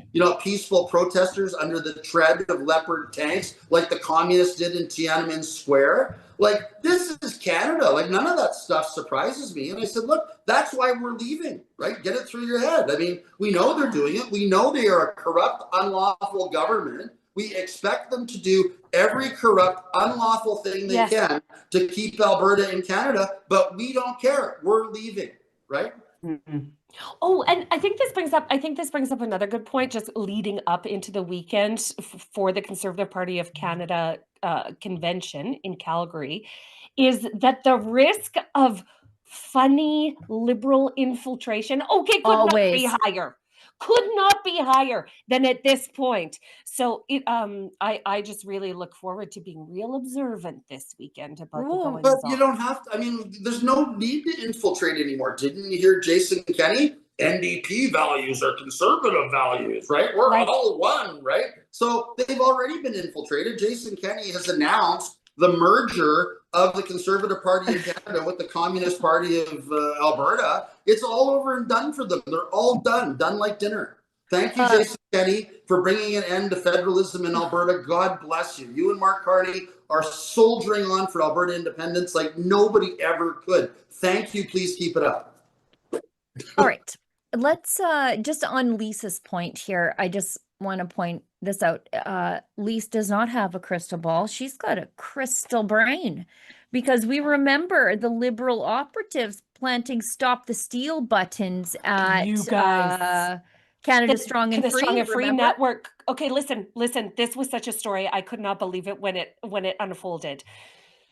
peaceful protesters under the tread of Leopard tanks like the communists did in Tiananmen Square. Like, this is Canada. Like, none of that stuff surprises me. And I said, look, that's why we're leaving, right? Get it through your head. I mean, we know they're doing it. We know they are a corrupt, unlawful government. We expect them to do every corrupt, unlawful thing they can to keep Alberta in Canada, but we don't care. We're leaving, right? Mhm. Oh, and I think this brings up another good point, just leading up into the weekend for the Conservative Party of Canada convention in Calgary, is that the risk of funny liberal infiltration, could not be Always. higher. Could not be higher than at this point. So I just really look forward to being real observant this weekend about the Ooh. goings But you on. don't have to, I mean, there's no need to infiltrate anymore. Didn't you hear Jason Kenney? NDP values are conservative values, right? We're Right. all one, right? So they've already been infiltrated. Jason Kenney has announced the merger of the Conservative Party of Canada with the Communist Party of Alberta. It's all over and done for them. They're all done like dinner. Thank you, Jason Kenney, for bringing an end to federalism in Alberta. God bless you. You and Mark Carney are soldiering on for Alberta independence like nobody ever could. Thank you. Please keep it up. All right. Let's just on Lisa's point here. I just want to point this out. Lise does not have a crystal ball. She's got a crystal brain, because we remember the Liberal operatives planting "Stop the Steal" buttons at You guys. Canada Strong and Canada Free. Strong and Free remember? Network. Okay, listen. This was such a story. I could not believe it when it unfolded.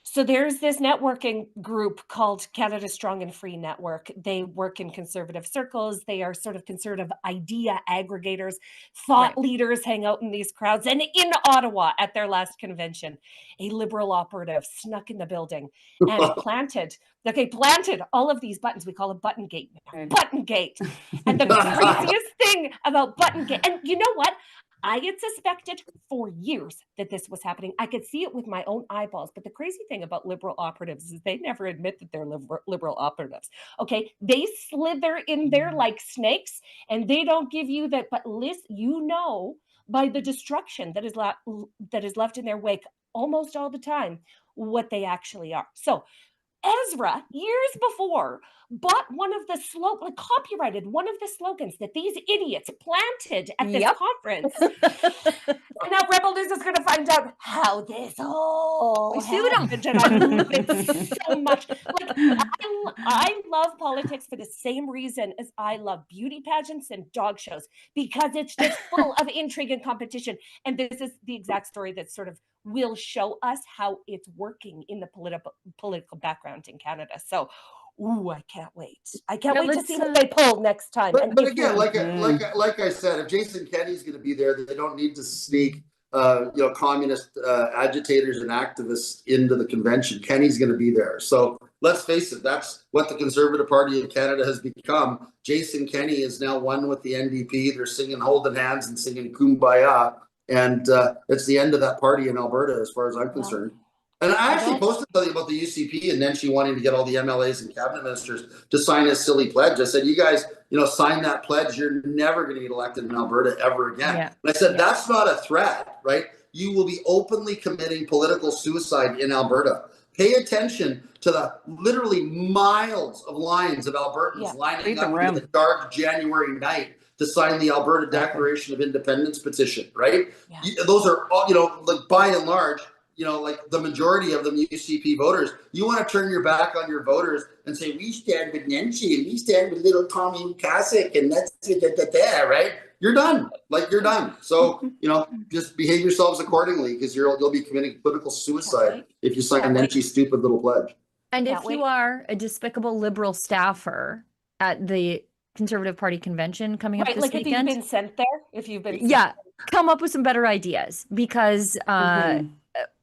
So there's this networking group called Canada Strong and Free Network. They work in conservative circles. They are sort of conservative idea aggregators. Thought leaders hang out in these crowds. And in Ottawa at their last convention, a Liberal operative snuck in the building and planted all of these buttons. We call it Button Gate. Button Gate. And the craziest thing about Button Gate, and you know what? I had suspected for years that this was happening. I could see it with my own eyeballs. But the crazy thing about Liberal operatives is they never admit that they're Liberal operatives. Okay, they slither in there like snakes, and they don't give you that. But Liz, by the destruction that is left in their wake almost all the time, what they actually are. So Ezra, years before, bought copyrighted one of the slogans that these idiots planted at this conference. And now Rebel News is going to find out how this all happened. And I love it so much. Like, I love politics for the same reason as I love beauty pageants and dog shows, because it's just full of intrigue and competition. And this is the exact story that sort of will show us how it's working in the political background in Canada. So, I can't wait. I can't wait to see what they pull next time. But again, like I said, if Jason Kenney's going to be there, they don't need to sneak, communist agitators and activists into the convention. Kenney's going to be there. So let's face it, that's what the Conservative Party of Canada has become. Jason Kenney is now one with the NDP. They're singing holding hands and singing Kumbaya. And it's the end of that party in Alberta, as far as I'm concerned. And I actually posted something about the UCP and then she wanting to get all the MLAs and cabinet ministers to sign this silly pledge. I said, you guys, sign that pledge. You're never going to get elected in Alberta ever again. Yeah. And I said, that's not a threat, right? You will be openly committing political suicide in Alberta. Pay attention to the literally miles of lines of Albertans lining up in the dark January night to sign the Alberta Declaration of Independence petition, right? Yeah. Those are all, by and large, the majority of them UCP voters. You want to turn your back on your voters and say, we stand with Nenshi and we stand with little Tommy Kasich and that's right? You're done. You're done. So, just behave yourselves accordingly, because you'll be committing political suicide if you sign Nenshi's stupid little pledge. And if you are a despicable Liberal staffer at the Conservative Party convention coming up this weekend. If you've been sent there, come up with some better ideas, because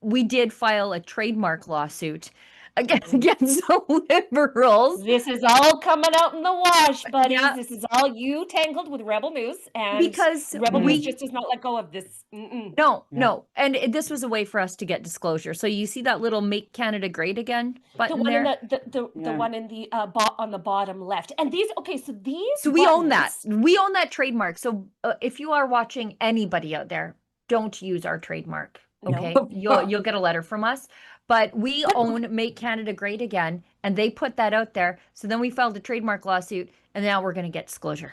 we did file a trademark lawsuit against the Liberals. This is all coming out in the wash, buddies. Yeah. This is all you tangled with Rebel News, and because Rebel News just does not let go of this. No. And this was a way for us to get disclosure. So you see that little "Make Canada Great Again" button there? The one in the on the bottom left. And these, so we own that. We own that trademark. So if you are watching, anybody out there, don't use our trademark. Okay, you'll get a letter from us. But we own "Make Canada Great Again," and they put that out there. So then we filed a trademark lawsuit, and now we're going to get disclosure.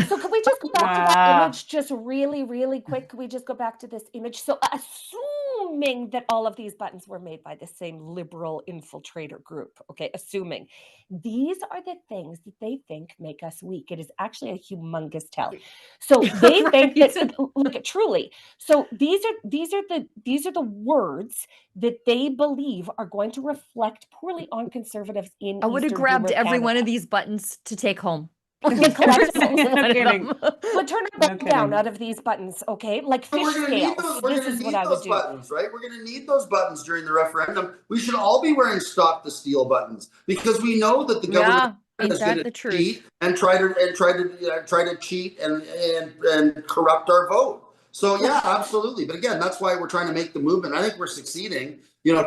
So can we just go back to that image just really, really quick? Can we just go back to this image? So as soon assuming that all of these buttons were made by the same liberal infiltrator group, okay, assuming. These are the things that they think make us weak. It is actually a humongous tell. So they think that, look, truly. So these are the words that they believe are going to reflect poorly on conservatives in I would have Eastern grabbed Boomer every one of Canada. these buttons to take home. Yeah, collect them. Every single one of kidding. them. But turn a button down out of these buttons, okay? Like But fish we're gonna need scales. those. We're This gonna is what need I would those do. buttons, right? We're gonna need those buttons during the referendum. We should all be wearing "Stop the Steal" buttons because we know that the government Yeah, ain't is going that to the truth? cheat and try to cheat and corrupt our vote. So yeah, absolutely. But again, that's why we're trying to make the movement. I think we're succeeding.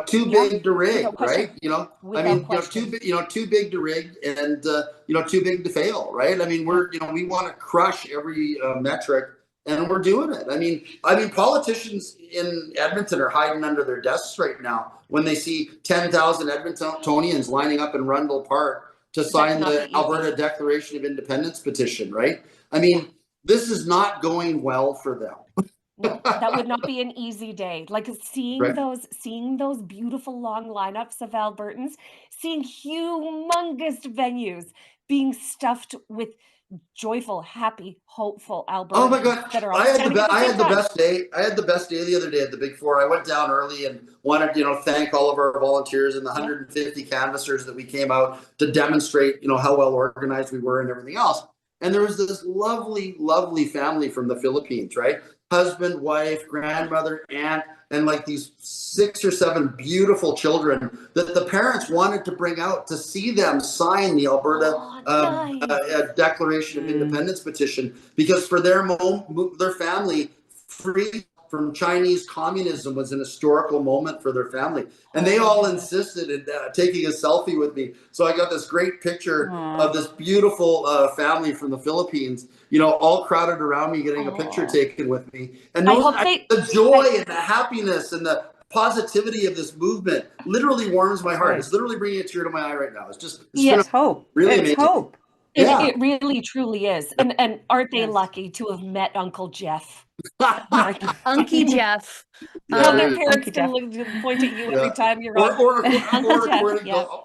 Too Yeah, big to rig, without question. right? I Without mean, question. too big to rig, and too big to fail, right? I mean, we want to crush every metric, and we're doing it. I mean, politicians in Edmonton are hiding under their desks right now when they see 10,000 Edmontonians lining up in Rundle Park to sign cannot the be easy. Alberta Declaration of Independence petition, right? I mean, this is not going well for them. No, that would not be an easy day. Like seeing Right. those beautiful long lineups of Albertans, seeing humongous venues being stuffed with joyful, happy, hopeful Albertans. Oh my God! That are all I had standing at the same the time. best day. I had the best day the other day at the Big Four. I went down early and wanted thank all of our volunteers and the 150 canvassers that we came out to demonstrate how well organized we were and everything else. And there was this lovely, lovely family from the Philippines, right? Husband, wife, grandmother, aunt, and like these 6 or 7 beautiful children that the parents wanted to bring out to see them sign the Alberta Declaration of Independence petition, because for their family, free from Chinese communism was an historical moment for their family. And they all insisted in taking a selfie with me. So I got this great picture of this beautiful family from the Philippines, all crowded around me, getting a picture taken with me. And the joy and the happiness and the positivity of this movement literally warms my heart. It's literally bringing a tear to my eye right now. It's hope. Really it's amazing. Hope. It really, truly is. And aren't they lucky to have met Uncle Jeff? Unky Jeff. How their parents can point at you every time you're on.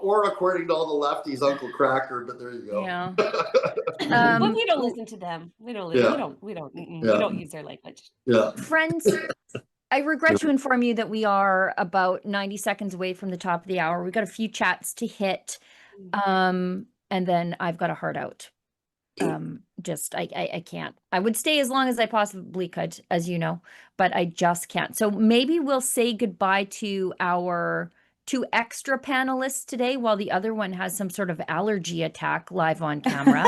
Or according to all the lefties, Uncle Cracker. But there you go. Yeah. But we don't listen to them. We don't use their language. Yeah. Friends, I regret to inform you that we are about 90 seconds away from the top of the hour. We've got a few chats to hit. And then I've got a heart out. I can't. I would stay as long as I possibly could, as you know, but I just can't. So maybe we'll say goodbye to our 2 extra panelists today while the other one has some sort of allergy attack live on camera.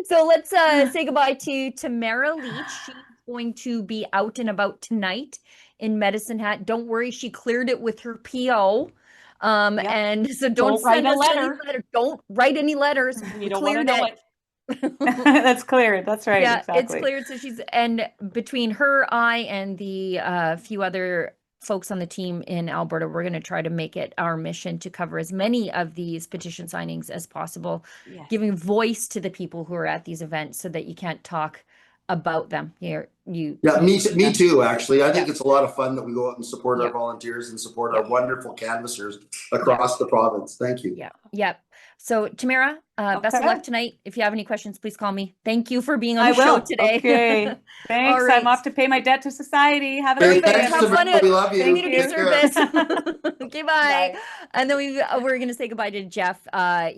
So let's say goodbye to Tamara Lich. She's going to be out and about tonight in Medicine Hat. Don't worry, she cleared it with her PO. And so don't write send a us any letter. Don't write any letters. We don't want to know it. That's clear. That's right. Yeah, exactly. it's cleared. So and between her, I, and the few other folks on the team in Alberta, we're going to try to make it our mission to cover as many of these petition signings as possible, giving voice to the people who are at these events so that you can't talk about them here. Me too, actually. I think it's a lot of fun that we go out and support our volunteers and support our wonderful canvassers across the province. Thank you. Yeah. So Tamara, best of luck tonight. If you have any questions, please call me. Thank you for being on the show today. Okay. Thanks. Right. I'm off to pay my debt to society. Have a great day. Have fun at we love you. community service. Okay, bye. Bye. And then we're going to say goodbye to Jeff.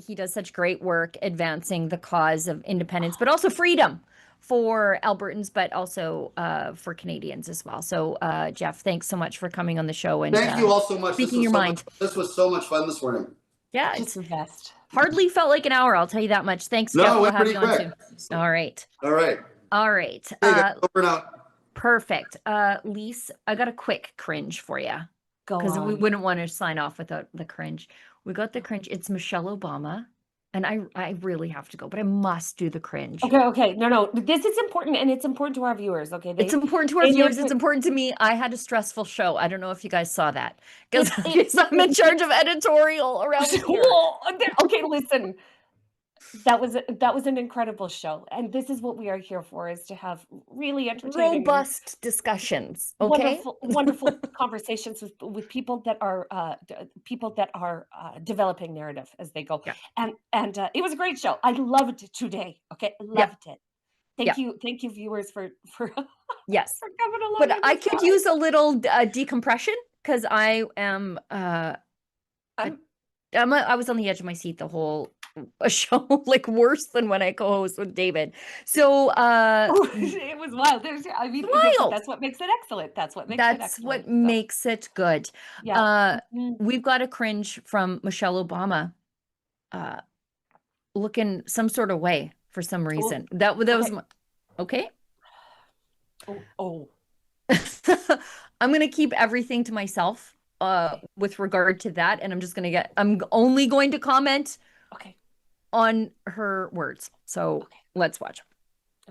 He does such great work advancing the cause of independence, but also freedom for Albertans, but also for Canadians as well. So Jeff, thanks so much for coming on the show. And thank you all so much. Speaking your mind. This was so much fun this morning. Yeah, It's the best. Hardly felt like an hour, I'll tell you that much. Thanks, Jeff. No, it We'll went have pretty you on quick. soon. All right. All right. Hey, guys, over and out. Perfect. Lise, I got a quick cringe for you. Go Because we on. wouldn't want to sign off without the cringe. We got the cringe. It's Michelle Obama. And I really have to go, but I must do the cringe. Okay. No. This is important, and it's important to our viewers, okay? It's important to our viewers. It's important to me. I had a stressful show. I don't know if you guys saw that. Because I'm in charge of editorial around here. Okay, listen. That was an incredible show, and this is what we are here for: is to have really entertaining, Robust discussions. Okay. wonderful conversations with people that are developing narrative as they go. Yeah. And it was a great show. I loved it today. Okay, loved it. Thank you, viewers, for Yes. for coming along. But on I this could ride. use a little decompression because I am I was on the edge of my seat the whole show, like worse than when I co-host with David. So It was wild. I mean, wild. that's what makes it excellent. That's what makes it That's excellent. what So, makes it good. yeah. We've got a cringe from Michelle Obama looking some sort of way for some reason. That was okay. my, okay. Oh. I'm gonna keep everything to myself with regard to that, and I'm only going to comment Okay. on her words. So let's watch.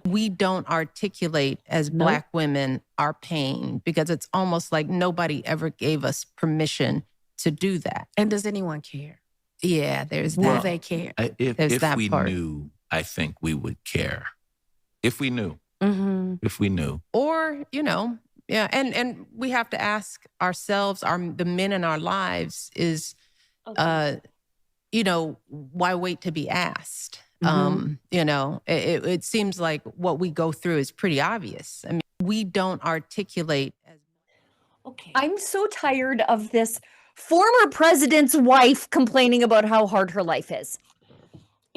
We don't articulate as No. Black women our pain because it's almost like nobody ever gave us permission to do that. And does anyone care? Yeah, there's Will that. they care? There's If that we part. knew, I think we would care. If we knew, Mm-hmm. if we knew. Or, yeah, and we have to ask ourselves, the men in our lives is, why wait to be asked? It seems like what we go through is pretty obvious. I mean, we don't articulate as. Okay. I'm so tired of this former president's wife complaining about how hard her life is.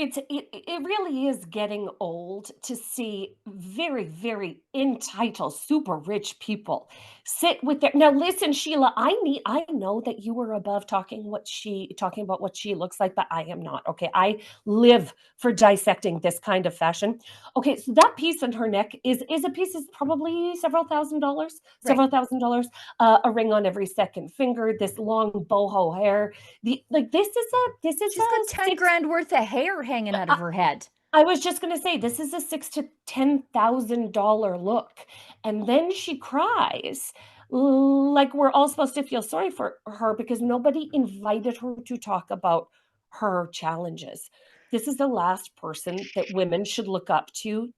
It really is getting old to see very, very entitled, super rich people sit with their. Now listen, Sheila, I know that you were above talking about what she looks like, but I am not. Okay. I live for dissecting this kind of fashion. Okay, so that piece on her neck is a piece is probably several thousand dollars, a ring on every second finger, this long boho hair. This is She's got 10 grand worth of hair hanging out of her head. I was just going to say, this is a $6,000 to $10,000 look. And then she cries like we're all supposed to feel sorry for her because nobody invited her to talk about her challenges. This is the last person that women should look up to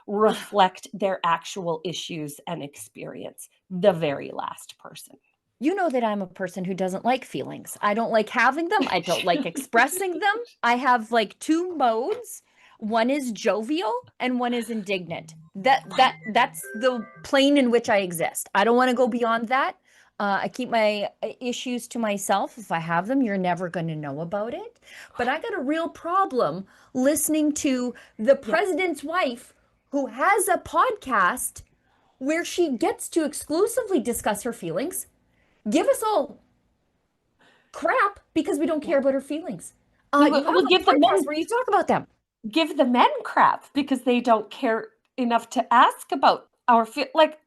reflect their actual issues and experience. The very last person. You know that I'm a person who doesn't like feelings. I don't like having them. I don't like expressing them. I have like two modes. One is jovial and one is indignant. That's the plane in which I exist. I don't want to go beyond that. I keep my issues to myself. If I have them, you're never going to know about it. But I got a real problem listening to the president's wife who has a podcast where she gets to exclusively discuss her feelings. Give us all crap because we don't care about her feelings. We'll give the men where you talk about them. Give the men crap because they don't care enough to ask about our girl, like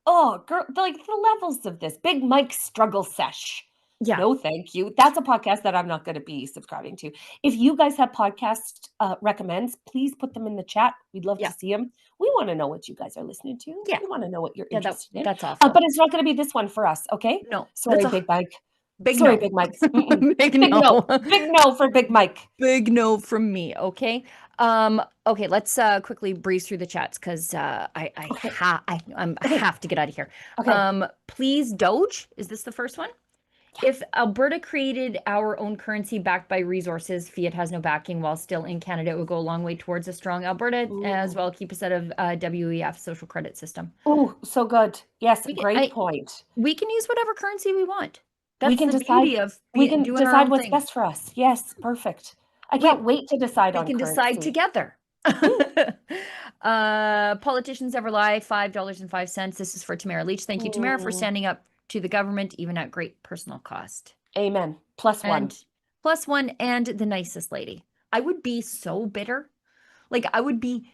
the levels of this Big Mike struggle sesh. Yeah. No, thank you. That's a podcast that I'm not going to be subscribing to. If you guys have podcast recommends, please put them in the chat. We'd love to see them. We want to know what you guys are listening to. Yeah. We want to know what you're interested in. That's awful. But it's not going to be this one for us, okay? No. Sorry, Big Mike. Big Sorry, no. Big Mike. Big no. Big no for Big Mike. Big no from me, okay? Okay, let's quickly breeze through the chats because I have to get out of here. Okay. Please, Doge, is this the first one? If Alberta created our own currency backed by resources, fiat has no backing while still in Canada, it would go a long way towards a strong Alberta as well. Keep us out of WEF social credit system. Oh, so good. Yes, Great point. We can use whatever currency we want. That's we can the decide. Beauty of we can doing our decide own what's thing. best for us. Yes, perfect. I can't wait to decide on We can currency. decide together. Politicians ever lie? $5.05. This is for Tamara Lich. Thank you, Tamara, for standing up to the government, even at great personal cost. Amen. +1. And +1 and the nicest lady. I would be so bitter. Like I would be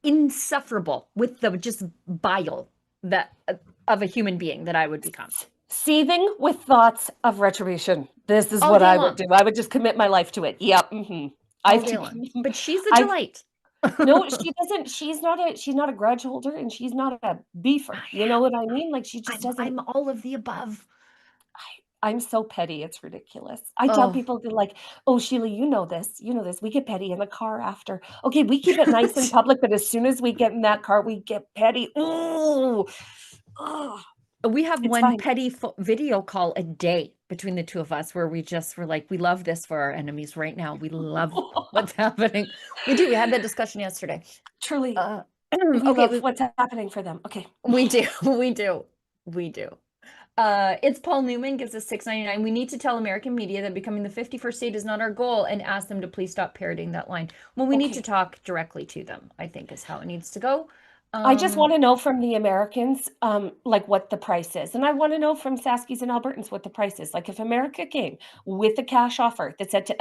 insufferable with the just bile that of a human being that I would become. Seething with thoughts of retribution. This is All what day I long. would do. I would just commit my life to it. Yep. Mm-hmm. All day long. But she's a delight. No, she doesn't. She's not a grudge holder, and she's not a beefer. You know what I mean? Like she just doesn't. I'm all of the above. I'm so petty. It's ridiculous. I tell Oh. people, they're like, oh, Sheila, you know this. We get petty in the car after. Okay, we keep it nice in public, but as soon as we get in that car, we get petty. Ooh. Ugh. We have It's one fine. petty video call a day between the two of us where we just were like, we love this for our enemies right now. We love what's happening. We do. We had that discussion yesterday. Truly, we Okay, love what's happening for them. Okay. we do. We do. We do. It's Paul Newman gives us $6.99. We need to tell American media that becoming the 51st state is not our goal and ask them to please stop parroting that line. Well, we need to Okay. talk directly to them, I think is how it needs to go. I just want to know from the Americans, like what the price is. And I want to know from Saskies and Albertans what the price is. Like if America came with a cash offer that said to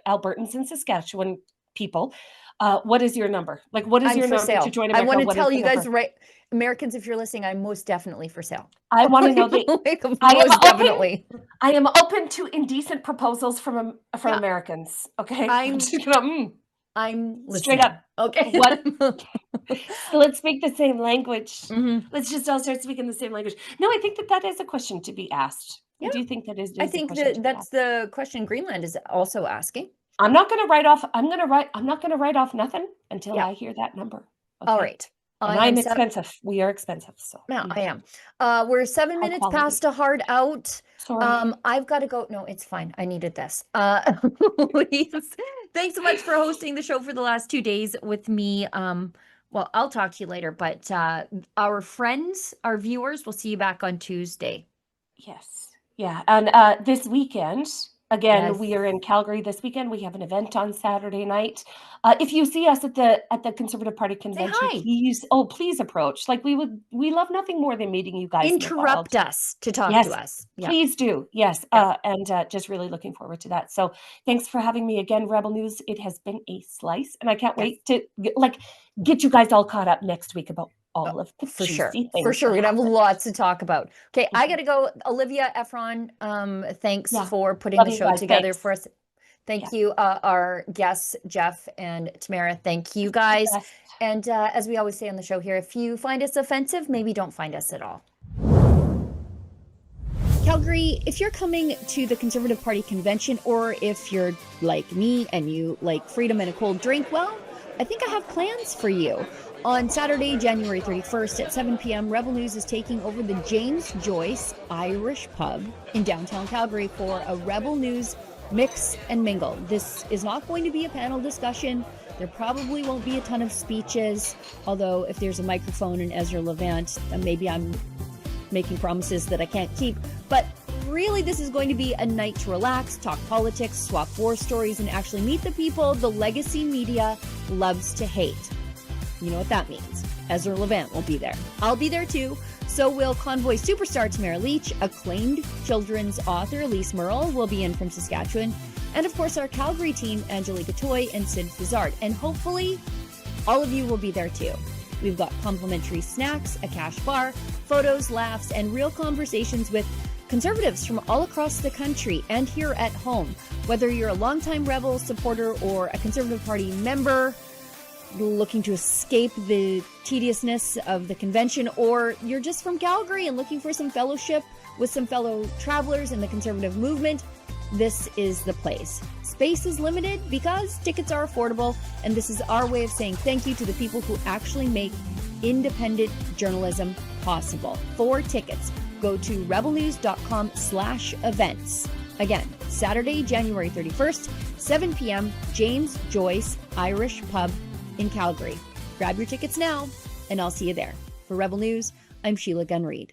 Albertans and Saskatchewan people, what is your number? Like, what is I'm your for number sale. to join I America? want to What is tell the you guys, number? right, Americans, if you're listening, I'm most definitely for sale. I want to know Like, I am most open. definitely. I am open to indecent proposals from Yeah. Americans. Okay. I'm just gonna, I'm straight listening. up. Okay. What? Let's speak the same language. Mhm. Let's just all start speaking the same language. No, I think that is a question to be asked. Yeah. I do think that is I a think question to be that's asked. the question Greenland is also asking. I'm not going to write off. I'm not going to write off nothing until Yeah. I hear that number. All Okay? right. And I am I'm expensive. We are expensive. So Yeah, I am. We're 7 High minutes quality. past a hard out. sorry. I've got to go. No, it's fine. I needed this. Lise, thanks so much for hosting the show for the last 2 days with me. Well, I'll talk to you later, but our friends, our viewers, will see you back on Tuesday. Yes. Yeah. And this weekend, again, Yes. we are in Calgary this weekend. We have an event on Saturday night. If you see us at the Conservative Party convention, hi. please approach. Like we love nothing more than meeting you guys. Interrupt us to talk Yes, to us. Yeah. please do. Yes. Yeah. And just really looking forward to that. So thanks for having me again, Rebel News. It has been a slice, and I can't Yes. wait to get you guys all caught up next week about all of the For sure. juicy things For sure. that We're going to have happened. lots to talk about. Okay. I Mhm. got to go. Olivia Efron, thanks Yeah. for putting Love the you show guys. together Thanks. for us. Thank Yeah. you. Our guests, Jeff and Tamara. Thank you guys. Best. And as we always say on the show here, if you find us offensive, maybe don't find us at all. Calgary, if you're coming to the Conservative Party convention, or if you're like me and you like freedom and a cold drink, well, I think I have plans for you. On Saturday, January 31st at 7 p.m., Rebel News is taking over the James Joyce Irish Pub in downtown Calgary for a Rebel News mix and mingle. This is not going to be a panel discussion. There probably won't be a ton of speeches, although if there's a microphone in Ezra Levant, then maybe I'm making promises that I can't keep. But really, this is going to be a night to relax, talk politics, swap war stories, and actually meet the people the legacy media loves to hate. You know what that means. Ezra Levant will be there. I'll be there too. So will Convoy superstar Tamara Lich, acclaimed children's author Lise Merle will be in from Saskatchewan, and of course our Calgary team, Angelica Toy and Sid Fizard. And hopefully all of you will be there too. We've got complimentary snacks, a cash bar, photos, laughs, and real conversations with conservatives from all across the country and here at home. Whether you're a longtime Rebel supporter or a Conservative Party member looking to escape the tediousness of the convention, or you're just from Calgary and looking for some fellowship with some fellow travelers in the conservative movement, this is the place. Space is limited because tickets are affordable, and this is our way of saying thank you to the people who actually make independent journalism possible. For tickets, go to rebelnews.com/events. Again, Saturday, January 31st, 7 p.m., James Joyce Irish Pub in Calgary. Grab your tickets now, and I'll see you there. For Rebel News, I'm Sheila Gunn Reid.